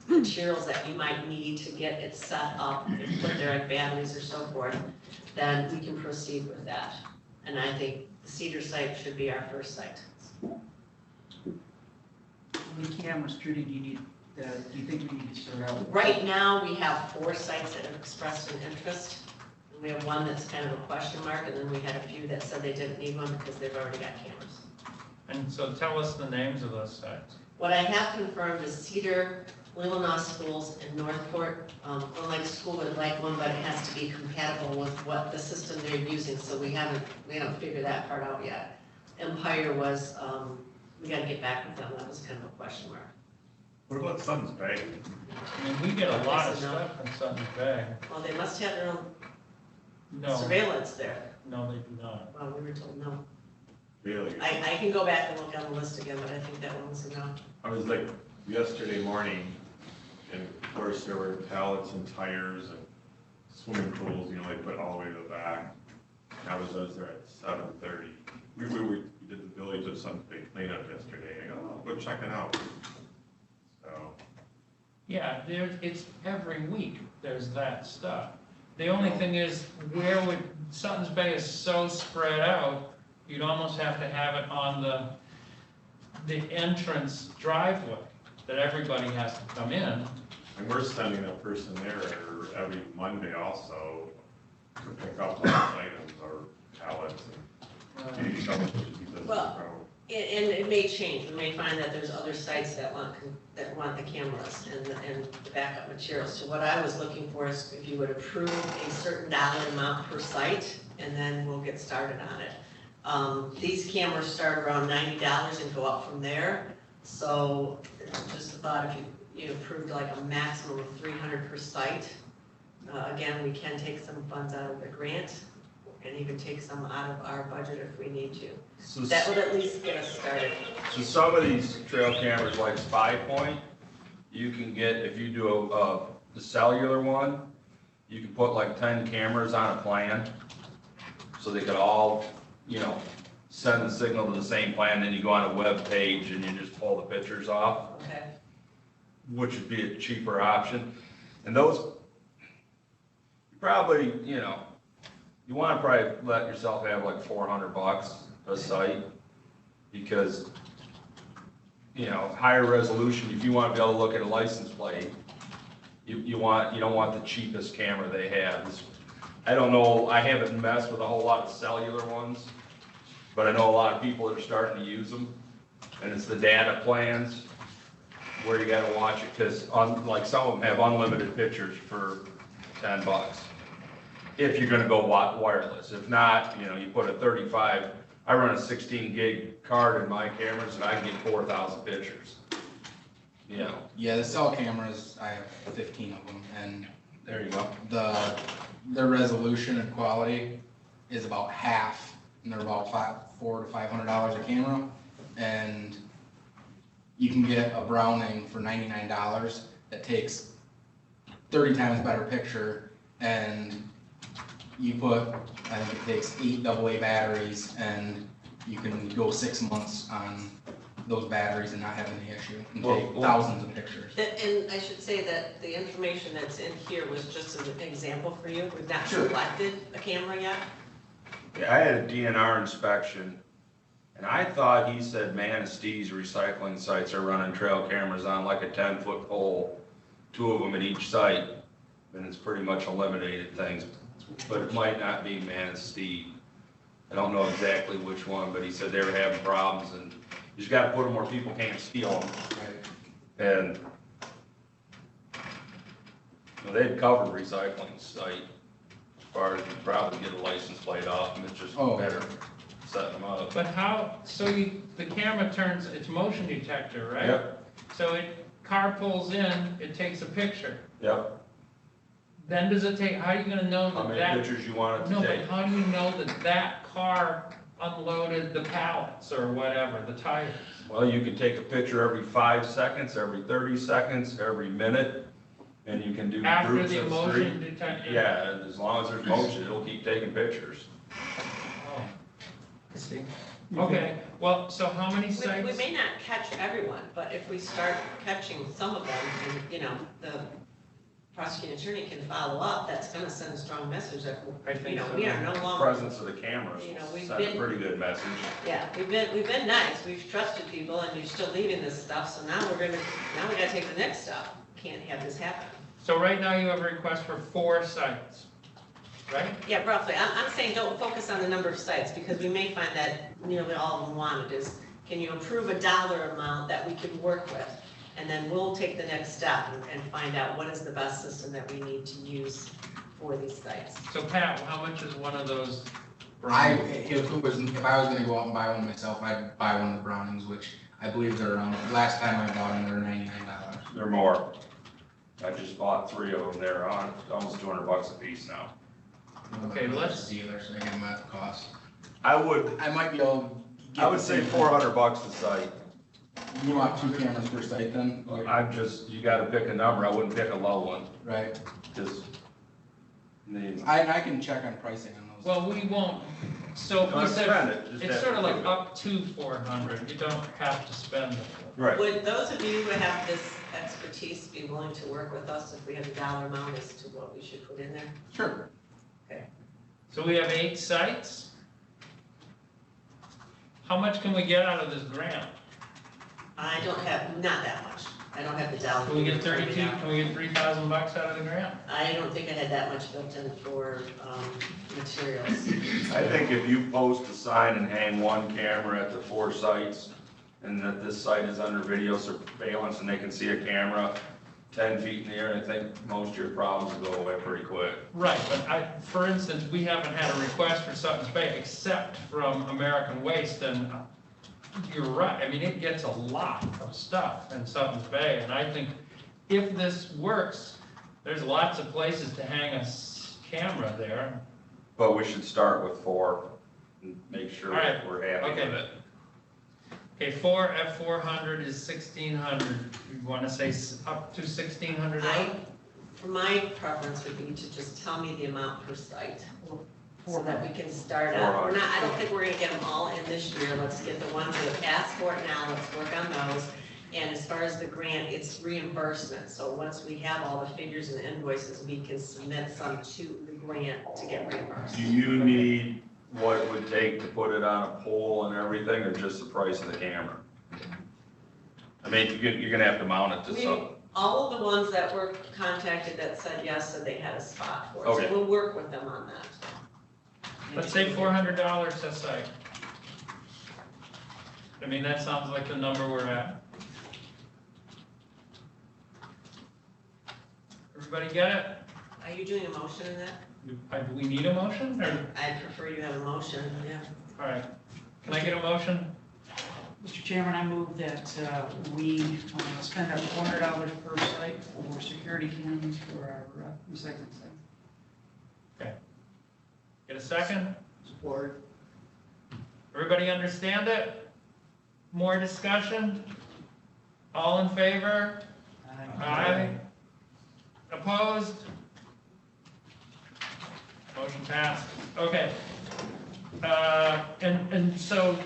materials that you might need to get it set up, and put there like batteries or so forth, then we can proceed with that. And I think the Cedar site should be our first site. How many cameras, Trudy, do you think we need to start out with? Right now, we have 4 sites that have expressed an interest. And we have one that's kind of a question mark, and then we had a few that said they didn't need one because they've already got cameras. And so tell us the names of those sites. What I have confirmed is Cedar, Leelanau schools, and Northport. Unlike school would like one, but it has to be compatible with what the system they're using, so we haven't figured that part out yet. Empire was, we gotta get back with them, that was kind of a question mark. What about Suns Bay? I mean, we get a lot of stuff in Sutton's Bay. Well, they must have their own No, surveillance there. no, they do not. Well, we were told no. Really? I can go back and look on the list again, but I think that one was a no. I was like, yesterday morning, and of course, there were pallets and tires and swimming pools, you know, they put all the way to the back. And I was there at 7:30. We did the village of Suns Bay cleanup yesterday, I go, oh, go check it out. So, Yeah, it's every week there's that stuff. The only thing is, Sutton's Bay is so spread out, you'd almost have to have it on the entrance driveway, that everybody has to come in. and we're sending a person there every Monday also to pick up those items or pallets and stuff because Well, and it may change, we may find that there's other sites that want the cameras and the backup materials. So what I was looking for is if you would approve a certain dollar amount per site, and then we'll get started on it. These cameras start around $90 and go up from there. So just a thought, if you approved like a maximum of 300 per site, again, we can take some funds out of the grant and even take some out of our budget if we need to. So, That would at least get us started. so some of these trail cameras like Spy Point, you can get, if you do the cellular one, you can put like 10 cameras on a plan. So they could all, send the signal to the same plan, then you go on a web page and you just pull the pictures off, Okay. which would be a cheaper option. And those, you probably, you want to probably let yourself have like $400 a site, because, higher resolution, if you want to be able to look at a license plate, you don't want the cheapest camera they have. I don't know, I haven't messed with a whole lot of cellular ones, but I know a lot of people are starting to use them, and it's the data plans where you gotta watch it, because like some of them have unlimited pictures for $10. If you're gonna go wireless. If not, you put a 35, I run a 16 gig card in my cameras and I can get 4,000 pictures. Yeah, the cell cameras, I have 15 of them, and There you go. the resolution and quality is about half, and they're about $400 to $500 a camera, and you can get a Browning for $99 that takes 30 times better picture, and you put, I think it takes 8 AA batteries, and you can go 6 months on those batteries and not have any issue, and take thousands of pictures. And I should say that the information that's in here was just an example for you. We've not Sure. selected a camera yet. Yeah, I had a DNR inspection, and I thought he said Manastee's recycling sites are running trail cameras on like a 10-foot pole, 2 of them at each site, and it's pretty much eliminated things, but it might not be Manistee. I don't know exactly which one, but he said they were having problems, and you just gotta put them where people can't steal them. And they'd cover recycling site as far as you probably get a license plate off them, it's just better setting them up. But the camera turns, it's motion detector, right? Yep, So car pulls in, it takes a picture. yep. then does it take, how are you gonna know How that many that? pictures you want it No, to but take? how do you know that that car unloaded the pallets or whatever, the tires? Well, you can take a picture every 5 seconds, every 30 seconds, every minute, and you can do After groups the of motion three. detection? Yeah, as long as there's motion, it'll keep taking pictures. Oh, I see. Okay, well, so how many We sites? may not catch everyone, but if we start catching some of them, and, you know, the prosecuting attorney can follow up, that's gonna send a strong message that, I you think know, so. we are no longer. Presence of the cameras You know, will we've send a been- pretty good message. Yeah, we've been nice, we've trusted people, and you're still leaving this stuff, so now we gotta take the next step. Can't have this happen. So right now you have a request for 4 sites, right? Yeah, roughly, I'm saying don't focus on the number of sites, because we may find that nearly all of them want it, is, can you approve a dollar amount that we can work with? And then we'll take the next step and find out what is the best system that we need to use for these sites. So Pat, how much is one of those? if I was gonna go out and buy one myself, I'd buy one of the Brownings, which I believe they're around, last time I bought them, they were $99. They're more. I just bought 3 of them. They're on almost $200 a piece now. Okay, let's- Dealer, so I give them at the cost. I would I might be able to. I would say $400 a site. You want 2 cameras per site then? I'm just, you gotta pick a number. I wouldn't pick a low one, Right. just. I can check on pricing on those. Well, we won't, so we Don't spend said, it, just it's have sort to of like do it. up to 400, you don't have to spend it. Right. Would those of you who have this expertise be willing to work with us if we have a dollar amount as to what we should put in there? Sure. So we have 8 sites? How much can we get out of this grant? I don't have, not that much. I don't have the dollar. Can we get figure 32, right now. can we get $3,000 out of the grant? I don't think I had that much built in for materials. I think if you post a sign and hang one camera at the 4 sites, and that this site is under video surveillance and they can see a camera 10 feet in the air, I think most of your problems will go away pretty quick. Right, but for instance, we haven't had a request for Sutton's Bay except from American Waste, and you're right, I mean, it gets a lot of stuff in Sutton's Bay, and I think if this works, there's lots of places to hang a camera there. But we should start with 4 and make sure All right. that we're happy Okay. with it. Okay, 4 at 400 is 1,600, you wanna say up to 1,600? My preference would be to just tell me the amount per site, so that we can start out. 400. I don't think we're gonna get them all in this year, let's get the ones that have asked for it now, let's work on those. And as far as the grant, it's reimbursement, so once we have all the figures and invoices, we can submit some to the grant to get reimbursed. Do you need what it would take to put it on a pole and everything, or just the price of the camera? I mean, you're gonna have to mount it to some. All of the ones that were contacted that said yes, said they had a spot for it, Okay. so we'll work with them on that. Let's say $400 a site. I mean, that sounds like the number we're at. Everybody get it? Are you doing a motion in that? Do we need a motion, or, I prefer you have a motion, yeah. all right, can I get a motion? Mr. Chairman, I move that we spend our $400 per site for security cams for our recycling site. Get a second? Support. Everybody understand it? More discussion? All in favor? Aye. Opposed? Motion passed. Okay. And so,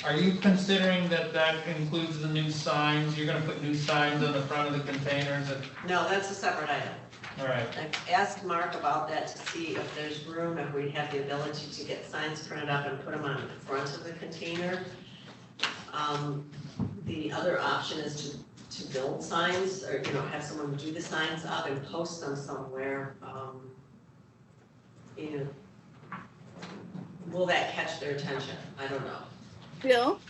are you considering that that includes the new signs? You're gonna put new signs on the front of the containers? No, that's a separate item. All right. I've asked Mark about that to see if there's room, if we have the ability to get signs printed up and put them on the front of the container. The other option is to build signs, or, you know, have someone do the signs up and post them somewhere. You know, will that catch their attention? I don't know. Bill,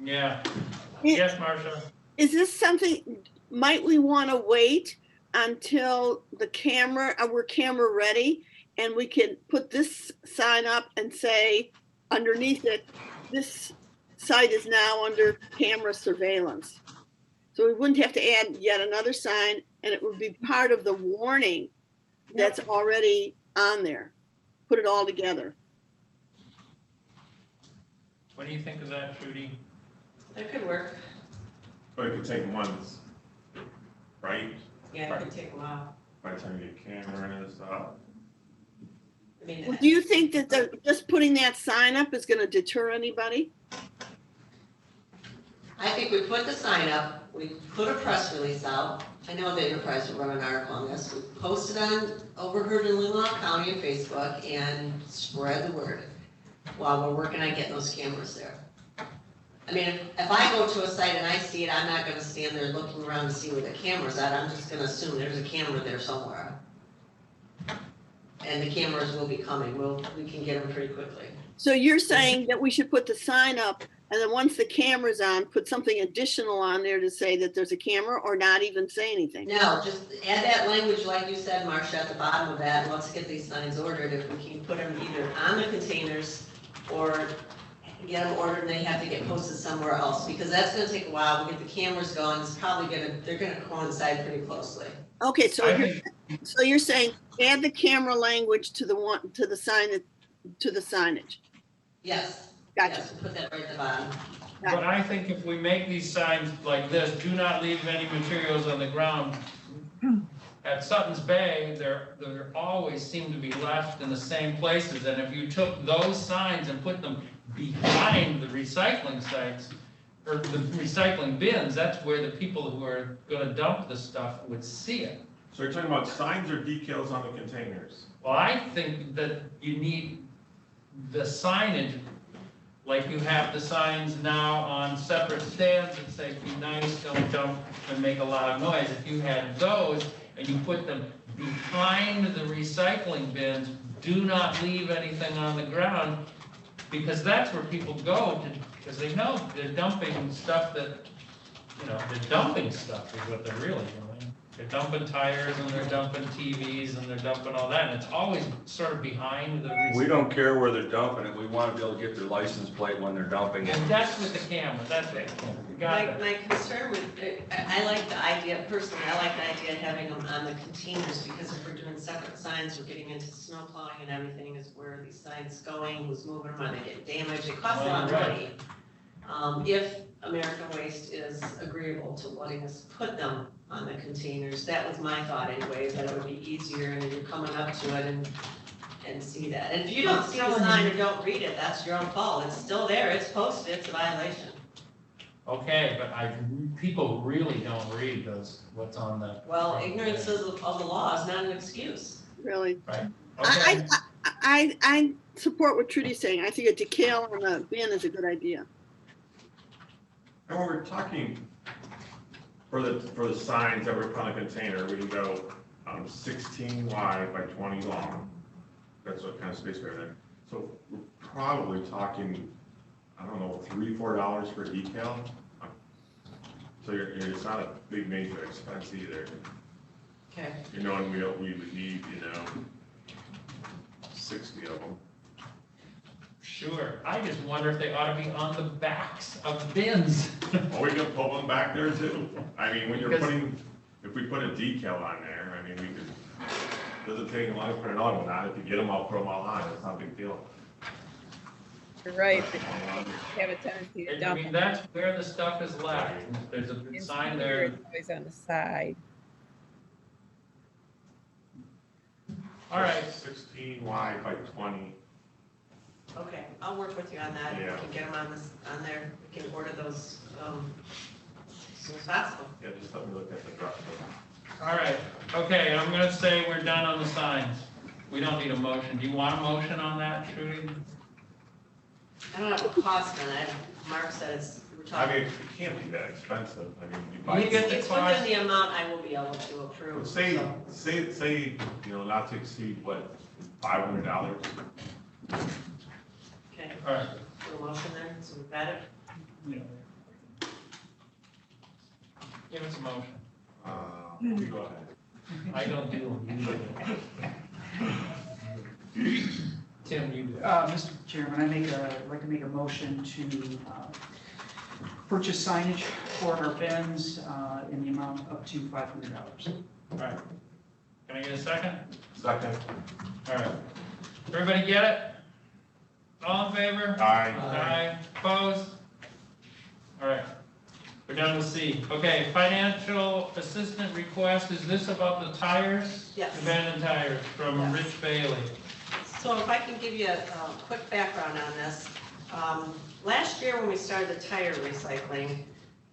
Yeah. It- Yes, Marcia? is this something, might we want to wait until we're camera ready, and we can put this sign up and say underneath it, this site is now under camera surveillance? So we wouldn't have to add yet another sign and it would be part of the warning that's already on there. Put it all together. What do you think of that, Trudy? That could work. But it could take months, right? Yeah, it could take a while. By the time you get camera and stuff. I mean, Well, do you think that just putting that sign up is gonna deter anybody? I think we put the sign up, we put a press release out. I know the Enterprise will run an article on this. We post it on Overheard in Leelanau County on Facebook and spread the word while we're working on getting those cameras there. I mean, if I go to a site and I see it, I'm not gonna stand there looking around to see where the camera's at. I'm just gonna assume there's a camera there somewhere. And the cameras will be coming. We can get them pretty quickly. So you're saying that we should put the sign up, and then once the camera's on, put something additional on there to say that there's a camera, or not even say anything? No, just add that language like you said, Marcia, at the bottom of that, and let's get these signs ordered. If we can put them either on the containers or get them ordered and they have to get posted somewhere else, because that's gonna take a while. We get the cameras going, it's probably they're gonna coincide pretty closely. Okay, so I think, you're saying add the camera language to the sign, to the signage. Yes. Gotcha. Yes, we'll put that right at the bottom. but I think if we make these signs like this, do not leave any materials on the ground. At Sutton's Bay, there always seem to be left in the same places, and if you took those signs and put them behind the recycling sites, or the recycling bins, that's where the people who are gonna dump the stuff would see it. So you're talking about signs or decals on the containers? Well, I think that you need the signage, like you have the signs now on separate stands that say, be nice, don't dump and make a lot of noise. If you had those and you put them behind the recycling bins, do not leave anything on the ground, because that's where people go to, because they know they're dumping stuff that, they're dumping stuff is what they're really doing. They're dumping tires and they're dumping TVs and they're dumping all that, and it's always sort of behind the. We don't care where they're dumping it, we want to be able to get their license plate when they're dumping it. And that's with the camera, that's it. You got it. My concern with, I like the idea, personally, I like the idea of having them on the containers, because if we're doing separate signs, we're getting into snow plowing and everything, is where are these signs going, who's moving them, are they getting damaged, it costs a lot of money. If American Waste is agreeable to letting us put them on the containers, that was my thought anyways, that it would be easier, and you're coming up to it and see that. And if you don't see the sign or don't read it, that's your own fault, it's still there, it's posted, it's a violation. Okay, but people really don't read what's on the. Well, ignorance of the law is not an excuse. Really? Right, okay. I support what Trudy's saying. I think a decal on the bin is a good idea. And when we're talking for the signs that we put on a container, we can go 16 wide by 20 long. That's what kind of space we have there. So we're probably talking, I don't know, $3, $4 for a decal. So it's not a big major expense either. Okay. And we would need, 60 of them. Sure, I just wonder if they ought to be on the backs of bins. Or we can put one back there too. I mean, when you're Because- if we put a decal on there, I mean, we could, doesn't take a lot to put another one on. If you get them, I'll put them all on. It's not a big deal. You're right, but you have a tendency to I dump mean, them. that's where the stuff is left. There's a sign there. It's always on the side. All right, 16 wide by 20. Okay, I'll work with you on that, Yeah. we can get them on there, we can order those, as soon as possible. Yeah, just let me look at the drop. all right, okay, I'm gonna say we're done on the signs. We don't need a motion. Do you want a motion on that, Trudy? I don't have a cost on it, Mark said we're I talking. mean, it can't be that expensive. I mean, you buy. You get the It's cost. within the amount I will be able to approve. Say, so, not to exceed, what, $500? Okay, All right. a motion there, so we've got it. Give us a motion. You go ahead. I don't do them usually. Tim, you do. Mr. Chairman, I'd like to make a motion to purchase signage corner bins in the amount up to $500. All right. Can I get a second? Second. All right. Everybody get it? All in favor? Aye. Aye. Opposed? All right. We're done with C. Okay, financial assistant request. Is this about the tires? Yes. Abandoned tires from Yes. Rich Bailey. So if I can give you a quick background on this. Last year when we started the tire recycling,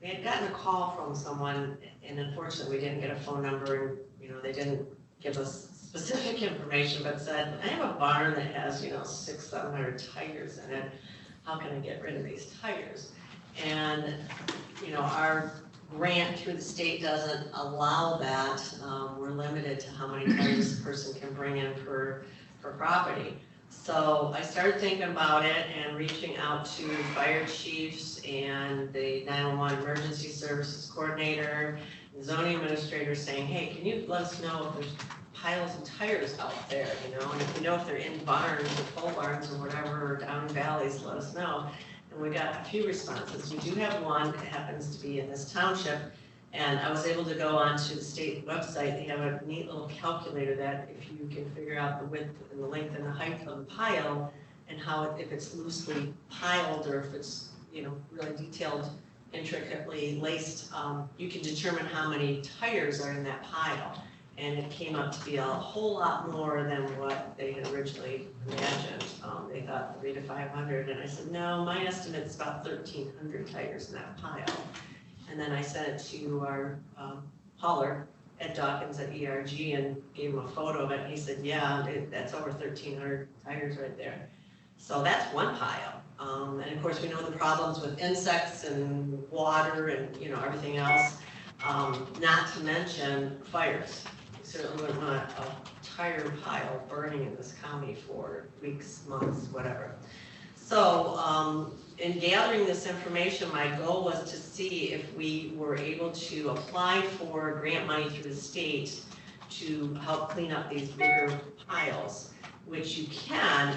we had gotten a call from someone, and unfortunately we didn't get a phone number, and, they didn't give us specific information, but said, I have a barn that has, 600-700 tires in it. How can I get rid of these tires? And, our grant through the state doesn't allow that. We're limited to how many tires a person can bring in per property. So I started thinking about it and reaching out to fire chiefs and the 911 emergency services coordinator, the zoning administrator, saying, hey, can you let us know if there's piles of tires out there, and if you know if they're in barns or pole barns or whatever, or down in valleys, let us know. And we got a few responses. We do have one that happens to be in this township, and I was able to go onto the state website. They have a neat little calculator that if you can figure out the width and the length and the height of the pile, and how if it's loosely piled or if it's, really detailed, intricately laced, you can determine how many tires are in that pile. And it came up to be a whole lot more than what they had originally imagined. They thought 300 to 500, and I said, no, my estimate's about 1,300 tires in that pile. And then I sent it to our hauler, Ed Dawkins at ERG, and gave him a photo of it. And he said, yeah, that's over 1,300 tires right there. So that's one pile. And of course, we know the problems with insects and water and everything else. Not to mention fires. We certainly wouldn't want a tire pile burning in this county for weeks, months, whatever. So in gathering this information, my goal was to see if we were able to apply for grant money through the state to help clean up these bigger piles, which you can,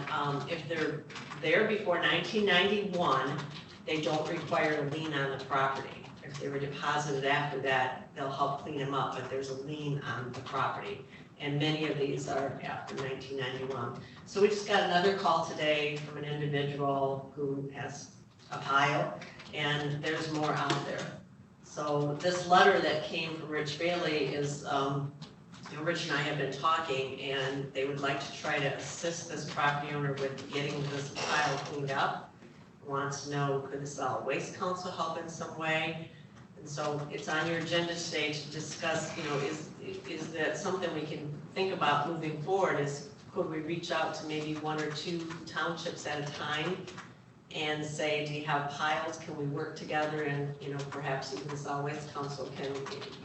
if they're there before 1991, they don't require a lien on the property. If they were deposited after that, they'll help clean them up, but there's a lien on the property. And many of these are after 1991. So we just got another call today from an individual who has a pile, and there's more out there. So this letter that came from Rich Bailey is, Rich and I have been talking, and they would like to try to assist this property owner with getting this pile cleaned up. Wants to know, could the Solid Waste Council help in some way? And so it's on your agenda today to discuss, is that something we can think about moving forward? Is could we reach out to maybe 1 or 2 townships at a time and say, do you have piles? Can we work together? And, perhaps even the Solid Waste Council can,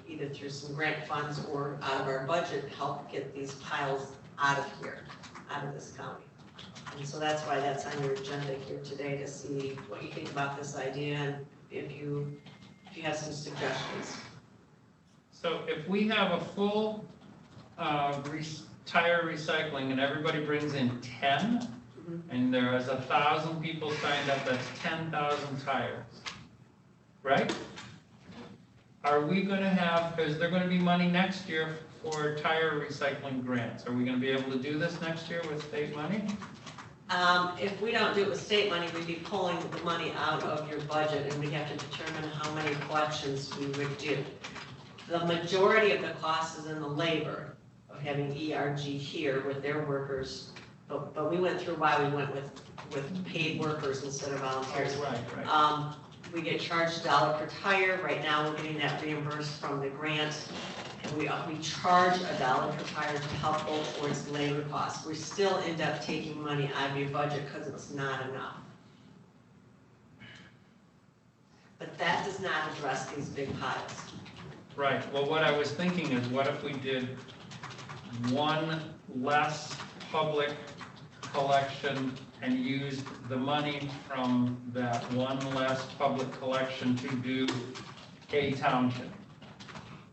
either through some grant funds or out of our budget, help get these piles out of here, out of this county. And so that's why that's on your agenda here today, to see what you think about this idea and if you have some suggestions. So if we have a full tire recycling and everybody brings in 10, and there is 1,000 people signed up, that's 10,000 tires, right? Are we gonna have, is there gonna be money next year for tire recycling grants? Are we gonna be able to do this next year with state money? If we don't do it with state money, we'd be pulling the money out of your budget, and we have to determine how many collections we would do. The majority of the cost is in the labor of having ERG here with their workers, but we went through why we went with paid workers instead of volunteers. Right. We get charged $1 per tire. Right now, we're getting that reimbursed from the grant. And we charge $1 per tire to help go towards labor costs. We still end up taking money out of your budget because it's not enough. But that does not address these big piles. Right, well, what I was thinking is, what if we did one less public collection and used the money from that one less public collection to do a township?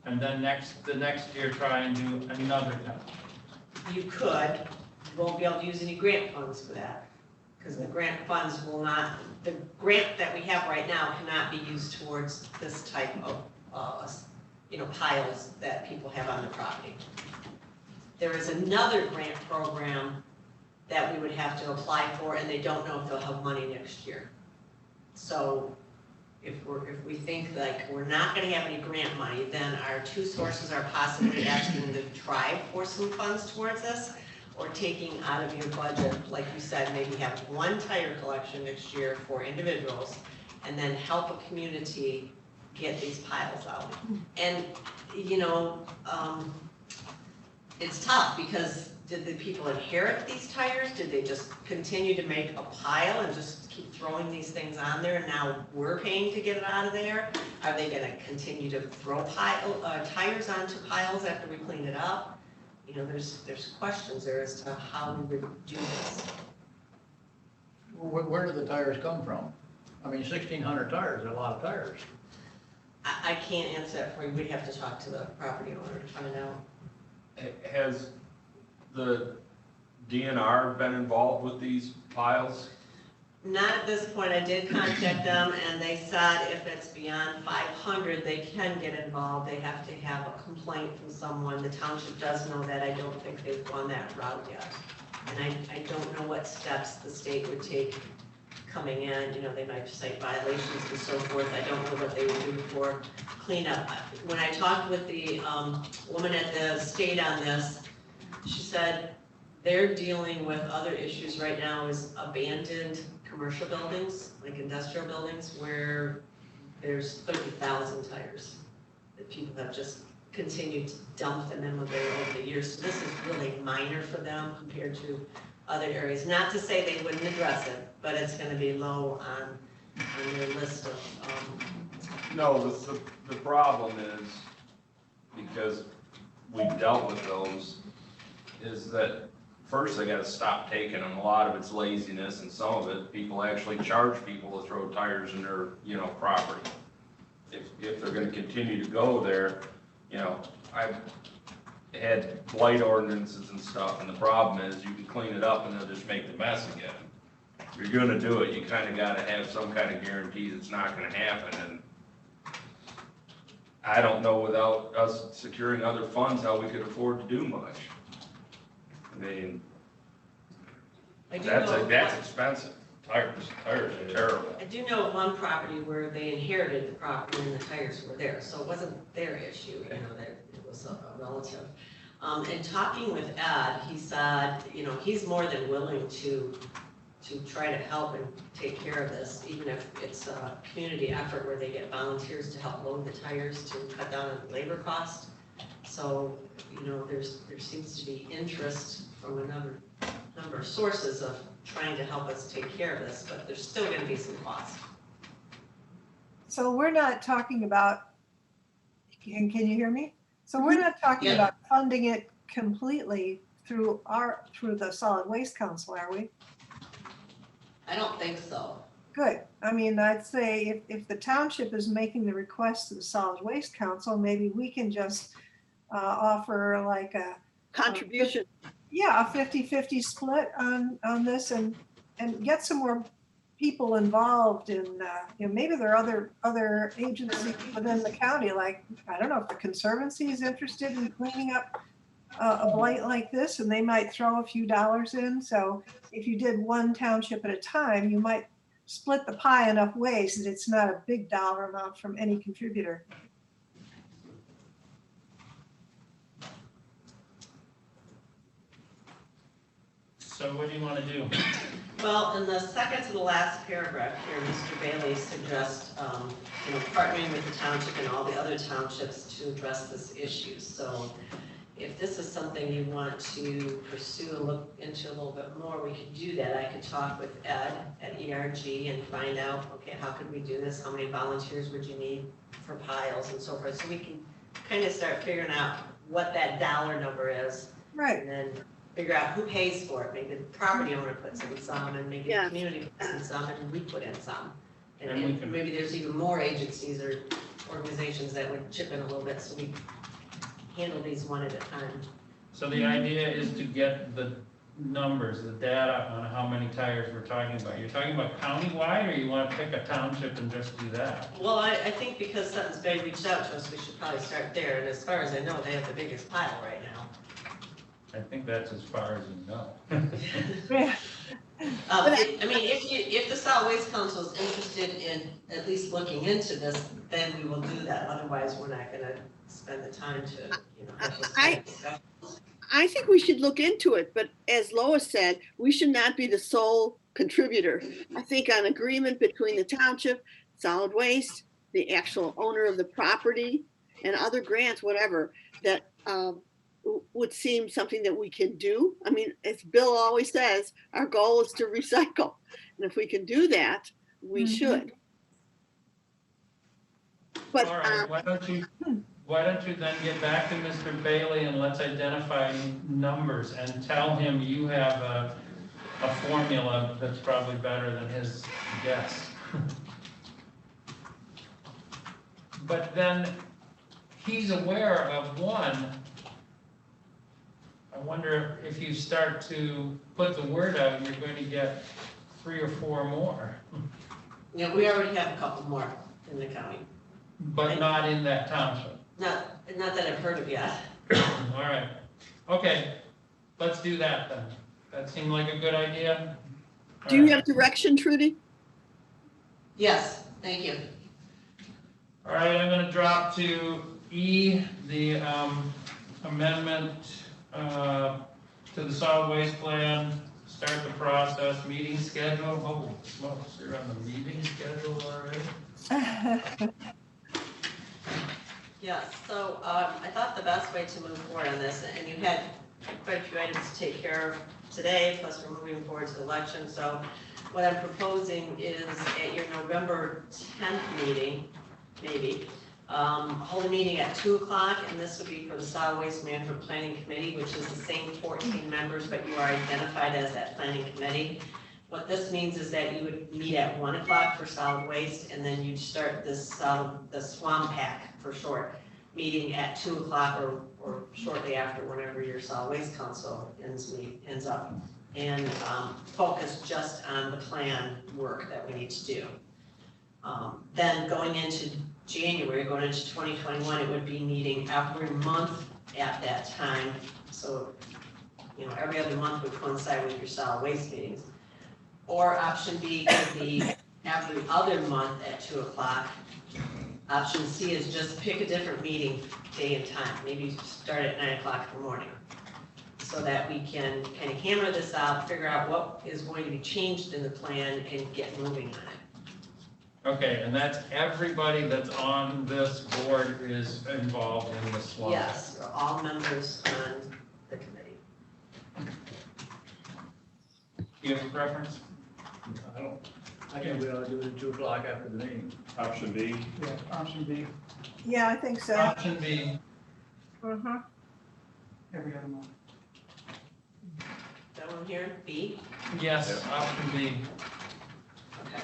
And then the next year try and do another township? You could, you won't be able to use any grant funds for that. Because the grant funds will not, the grant that we have right now cannot be used towards this type of, piles that people have on their property. There is another grant program that we would have to apply for, and they don't know if they'll have money next year. So if we think like we're not gonna have any grant money, then our two sources are possibly asking the tribe for some funds towards this, or taking out of your budget, like you said, maybe have one tire collection next year for individuals, and then help a community get these piles out. And, it's tough, because did the people inherit these tires? Did they just continue to make a pile and just keep throwing these things on there, and now we're paying to get it out of there? Are they gonna continue to throw tires onto piles after we clean it up? There's questions there as to how we would do this. Where do the tires come from? I mean, 1,600 tires is a lot of tires. I can't answer that for you. We'd have to talk to the property owner to find out. Has the DNR been involved with these piles? Not at this point. I did contact them, and they said if it's beyond 500, they can get involved. They have to have a complaint from someone. The township does know that. I don't think they've gone that route yet. And I don't know what steps the state would take coming in. They might cite violations and so forth. I don't know what they would do for cleanup. When I talked with the woman at the state on this, she said they're dealing with other issues right now, is abandoned commercial buildings, like industrial buildings, where there's 30,000 tires that people have just continued to dump them in there over the years. So this is really minor for them compared to other areas. Not to say they wouldn't address it, but it's going to be low on their list of. No, the problem is, because we've dealt with those, is that first they gotta stop taking them. A lot of it's laziness, and some of it, people actually charge people to throw tires in their, property. If they're gonna continue to go there, I've had blight ordinances and stuff, and the problem is you can clean it up and they'll just make the mess again. If you're gonna do it, you kinda gotta have some kind of guarantee it's not gonna happen, and I don't know without us securing other funds how we could afford to do much. I mean, that's expensive. Tires are terrible. I do know of one property where they inherited the property and the tires were there, so it wasn't their issue, that it was a relative. And talking with Ed, he said, he's more than willing to try to help and take care of this, even if it's a community effort where they get volunteers to help load the tires to cut down on labor cost. So, there seems to be interest from a number of sources of trying to help us take care of this, but there's still going to be some cost. So we're not talking about, can you hear me? So we're not talking Yeah. about funding it completely through the Solid Waste Council, are we? I don't think so. Good. I mean, I'd say if the township is making the request to the Solid Waste Council, maybe we can just offer like a Contribution. a 50-50 split on this, and get some more people involved in, maybe there are other agencies within the county, like, I don't know if the Conservancy is interested in cleaning up a blight like this, and they might throw a few dollars in. So if you did one township at a time, you might split the pie enough ways that it's not a big dollar amount from any contributor. So what do you want to do? Well, in the second to the last paragraph here, Mr. Bailey suggests, partnering with the township and all the other townships to address this issue. So if this is something you want to pursue and look into a little bit more, we could do that. I could talk with Ed at ERG and find out, okay, how could we do this? How many volunteers would you need for piles and so forth? So we can kind of start figuring out what that dollar number is. Right. And then figure out who pays for it. Maybe the property owner puts in some, and maybe the community puts in some, and we put in some. And maybe there's even more agencies or organizations that would chip in a little bit, so we handle these one at a time. So the idea is to get the numbers, the data on how many tires we're talking about? You're talking about countywide, or you want to pick a township and just do that? Well, I think because Sutton's Bay reached out to us, we should probably start there, and as far as I know, they have the biggest pile right now. I think that's as far as you know. I mean, if the Solid Waste Council is interested in at least looking into this, then we will do that, otherwise we're not gonna spend the time to, have this kind of discussion. I think we should look into it, but as Lois said, we should not be the sole contributor. I think an agreement between the township, solid waste, the actual owner of the property, and other grants, whatever, that would seem something that we can do. I mean, as Bill always says, our goal is to recycle. And if we can do that, we should. But All right, why don't you then get back to Mr. Bailey and let's identify numbers and tell him you have a formula that's probably better than his guess. But then he's aware of one. I wonder if you start to put the word out, you're going to get 3 or 4 more. Yeah, we already have a couple more in the county. But not in that township. Not that I've heard of yet. All right. Okay, let's do that then. That seemed like a good idea? do you have direction, Trudy? Yes, thank you. All right, I'm gonna drop to E, the amendment to the solid waste plan, start the process, meeting schedule. Holy smokes, you're on the meeting schedule already? Yeah, so I thought the best way to move forward on this, and you had quite a few items to take care of today, plus we're moving forward to the election. So what I'm proposing is at your November 10th meeting, maybe, hold a meeting at 2 o'clock, and this would be for the Solid Waste Management Planning Committee, which is the same 14 members, but you are identified as that planning committee. What this means is that you would meet at 1 o'clock for solid waste, and then you'd start this the swamp pack for short meeting at 2 o'clock or shortly after, whenever your solid waste council ends up, and focus just on the plan work that we need to do. Then going into January, going into 2021, it would be meeting every month at that time. So, every other month would coincide with your solid waste meetings. Or option B could be every other month at 2 o'clock. Option C is just pick a different meeting day and time. Maybe start at 9 o'clock in the morning, so that we can kind of hammer this out, figure out what is going to be changed in the plan, and get moving on it. Okay, and that's everybody that's on this board is involved in this swamp? Yes, we're all members on the committee. Do you have a preference? I think we ought to do it at 2 o'clock after the meeting. Option B. Yeah, option B, Yeah, I think so. Option B. Mhm. every other month. That one here, B? Yes, option B. Okay.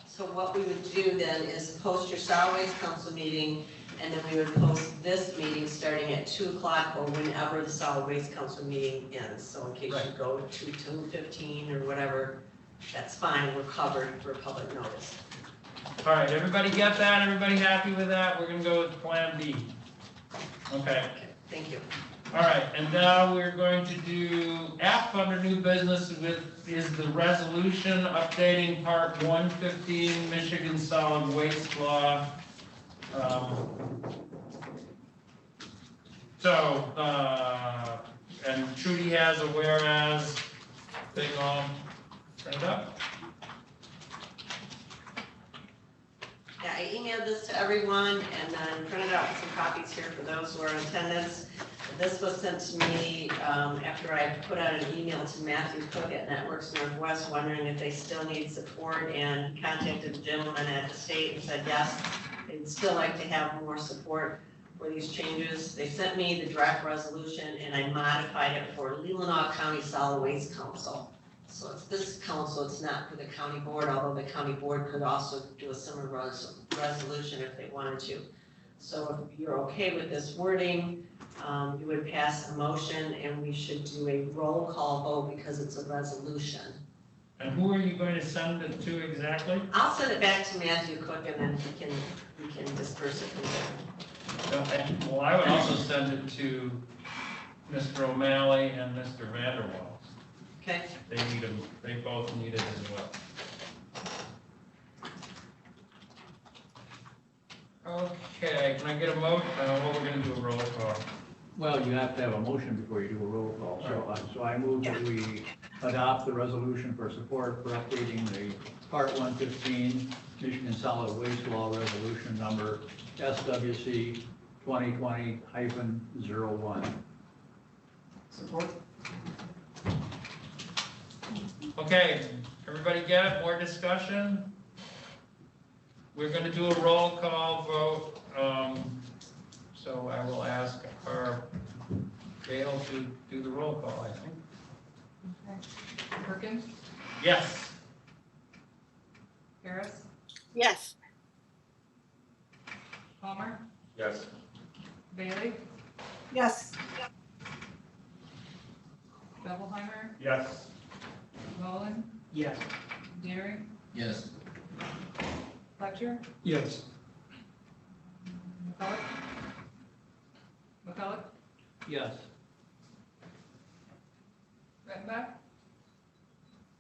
So what we would do then is post your solid waste council meeting, and then we would post this meeting starting at 2 o'clock or whenever the solid waste council meeting ends. So in case you go to 2:15 or whatever, that's fine, we're covered for public notice. All right, everybody get that? Everybody happy with that? We're gonna go with Plan B. Okay. Okay, thank you. All right, and now we're going to do F under new business is the resolution updating Part 115 Michigan Solid Waste Law. And Trudy has a whereas thing all printed up. Yeah, I emailed this to everyone and then printed out some copies here for those who are in attendance. This was sent to me after I put out an email to Matthew Cook at Networks Northwest wondering if they still need support, and contacted the gentleman at the state and said yes, they'd still like to have more support for these changes. They sent me the draft resolution and I modified it for Leelanau County Solid Waste Council. So it's this council, it's not for the county board, although the county board could also do a similar resolution if they wanted to. So if you're okay with this wording, you would pass a motion and we should do a roll call vote because it's a resolution. And who are you going to send it to exactly? I'll send it back to Matthew Cook and then he can disperse it from there. Well, I would also send it to Mr. O'Malley and Mr. Vanderwall. Okay? They need them, they both need it as well. Okay, can I get a what we're gonna do a roll call? Well, you have to have a motion before you do a roll call. So I move that we adopt the resolution for support for updating the Part 115 Michigan Solid Waste Law Resolution Number SWC 2020-01. Support. Okay, everybody get it? More discussion? We're gonna do a roll call vote, so I will ask our Gail to do the roll call, I think. Perkins, Yes. Harris, Yes. Palmer, Yes. Bailey, Yes, Bevelheimer, Yes. Nolan, Yes. Deering, Yes. Fletcher, Yes. McCullough. McCullough, Yes. Rettenbach,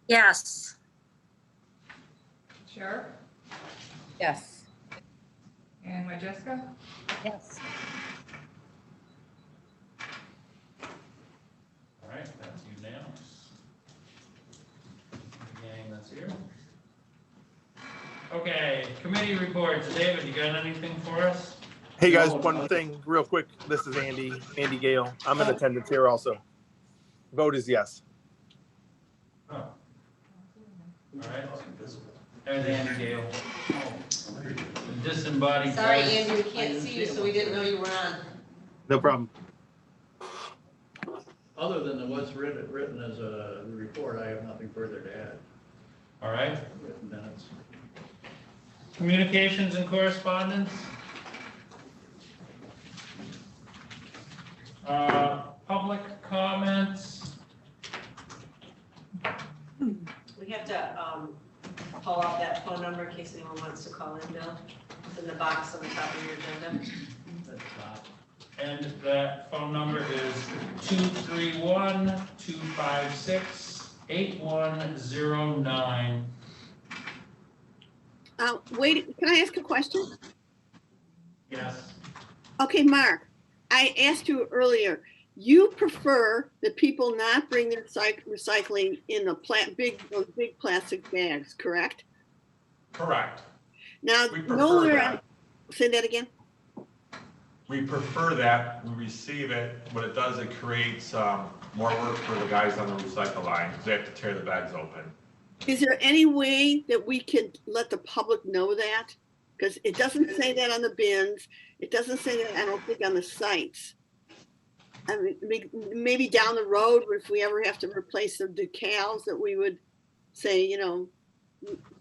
Yes. Sheriff, Yes. and Majewska. Yes. All right, that's unanimous. The gang that's here. Okay, committee reports. David, you got anything for us? Hey guys, one thing real quick. This is Andy Gale. I'm in attendance here also. Vote is yes. Oh. All right. There's Andy Gale. The disembodied Sorry, voice. Andy, we can't see you, so we didn't know you were on. No problem. Other than what's written as a report, I have nothing further to add. All right. Written minutes. Communications and correspondence. Public comments. We have to, pull out that phone number in case anyone wants to call in, Bill. It's in the box on the top of your agenda. That's top. And that phone number is 231-256-8109. Wait, can I ask a question? Yes. Okay, Mark, I asked you earlier, you prefer that people not bring their recycling in the those big plastic bags, correct? Correct. Now, We prefer nowhere, that. say that again? We prefer that, we receive it, what it does, it creates more work for the guys on the recycle line, because they have to tear the bags open. Is there any way that we could let the public know that? Because it doesn't say that on the bins, it doesn't say that, I don't think, on the sites. I mean, maybe down the road, if we ever have to replace the decals, that we would say, you know,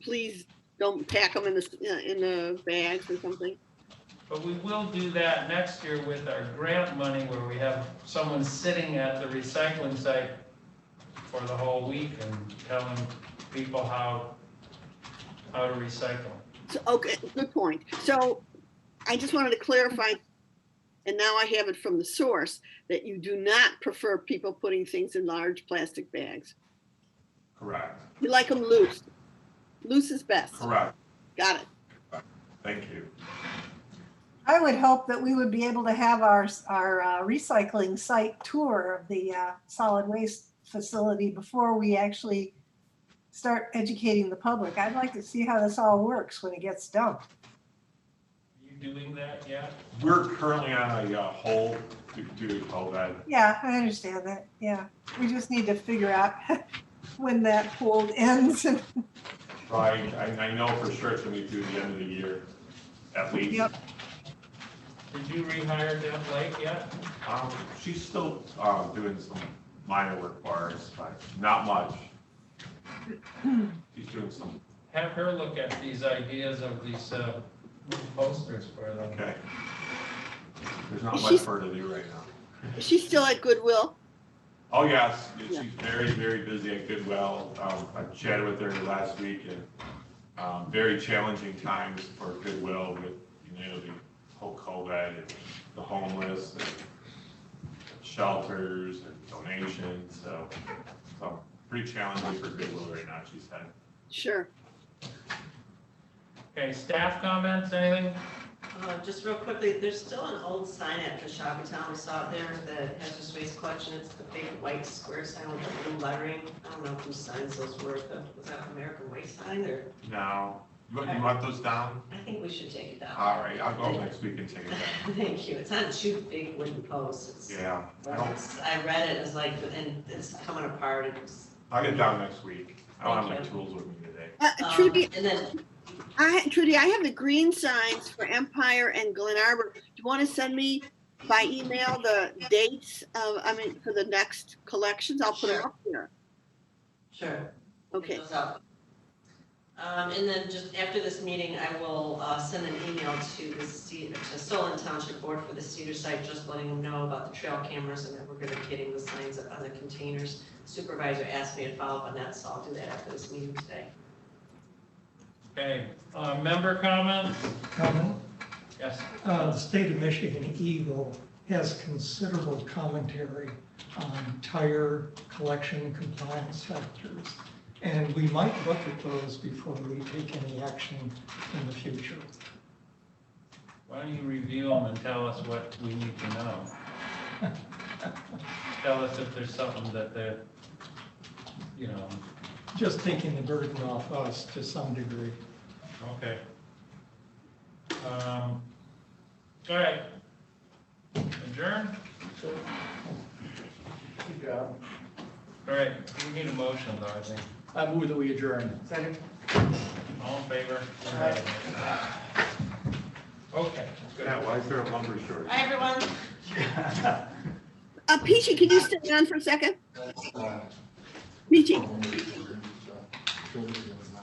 please don't pack them in the bags or something. But we will do that next year with our grant money where we have someone sitting at the recycling site for the whole week and telling people how to recycle. So, okay, good point. So I just wanted to clarify, and now I have it from the source, that you do not prefer people putting things in large plastic bags. Correct. You like them loose. Loose is best. Correct. Got it. Thank you. I would hope that we would be able to have our recycling site tour of the solid waste facility before we actually start educating the public. I'd like to see how this all works when it gets dumped. Are you doing that yet? We're currently on a hold to do all that. Yeah, I understand that. Yeah, we just need to figure out when that hold ends. Right, I know for sure it's gonna be through the end of the year, at least. Yep. Did you rehire Deb Blake yet? She's still doing some minor work for us, but not much. She's doing some. Have her look at these ideas of these posters for them. Okay. There's not Is much she- for her to do right now. Is she still at Goodwill? Oh, yes, Yeah. she's very, very busy at Goodwill. I chatted with her last week and, very challenging times for Goodwill with, the whole COVID and the homeless and shelters and donations, so pretty challenging for Goodwill right now, she said. Sure. Okay, staff comments, anything? Just real quickly, there's still an old sign at Coshawby Town, we saw it there, that hazardous waste collection, it's the big white square sign with the blue lettering. I don't know whose signs those were, was that American Waste sign, or, No, you want those down? I think we should take it down. All right, I'll go next week and take it down. Thank you, it's on two big wooden posts. Yeah, I read it, it's like, and it's coming apart, it's. I'll get down next week. I don't have my Thank you. tools with me today. Trudy, And then, Trudy, I have the green signs for Empire and Glen Arbor. Do you want to send me by email the dates of, for the next collections? I'll put them Sure. up here. sure. Okay. Those out. And then just after this meeting, I will send an email to Solon Township Board for the Cedar site, just letting them know about the trail cameras and that we're gonna be getting the signs up on the containers. Supervisor asked me to follow up on that, so I'll do that after this meeting today. Okay, member comments? Comment? Yes. The state of Michigan Eagle has considerable commentary on tire collection compliance factors. And we might look at those before we take any action in the future. Why don't you review them and tell us what we need to know? Tell us if there's something that they're, Just taking the burden off us to some degree. okay. All right. Adjourn? Good job. All right, we need a motion though, I think. I move that we adjourn. Second. All in favor? Aye. Okay, good. Yeah, why is there a lumber shortage? Hi, everyone. Peachy, can you stay on for a second? Peachy,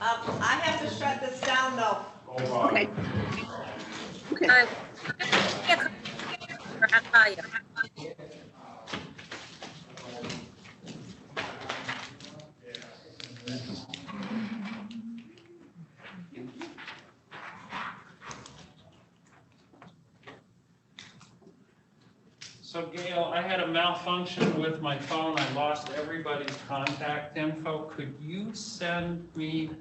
I have to shut this down though. okay. Okay. So Gail, I had a malfunction with my phone. I lost everybody's contact info. Could you send me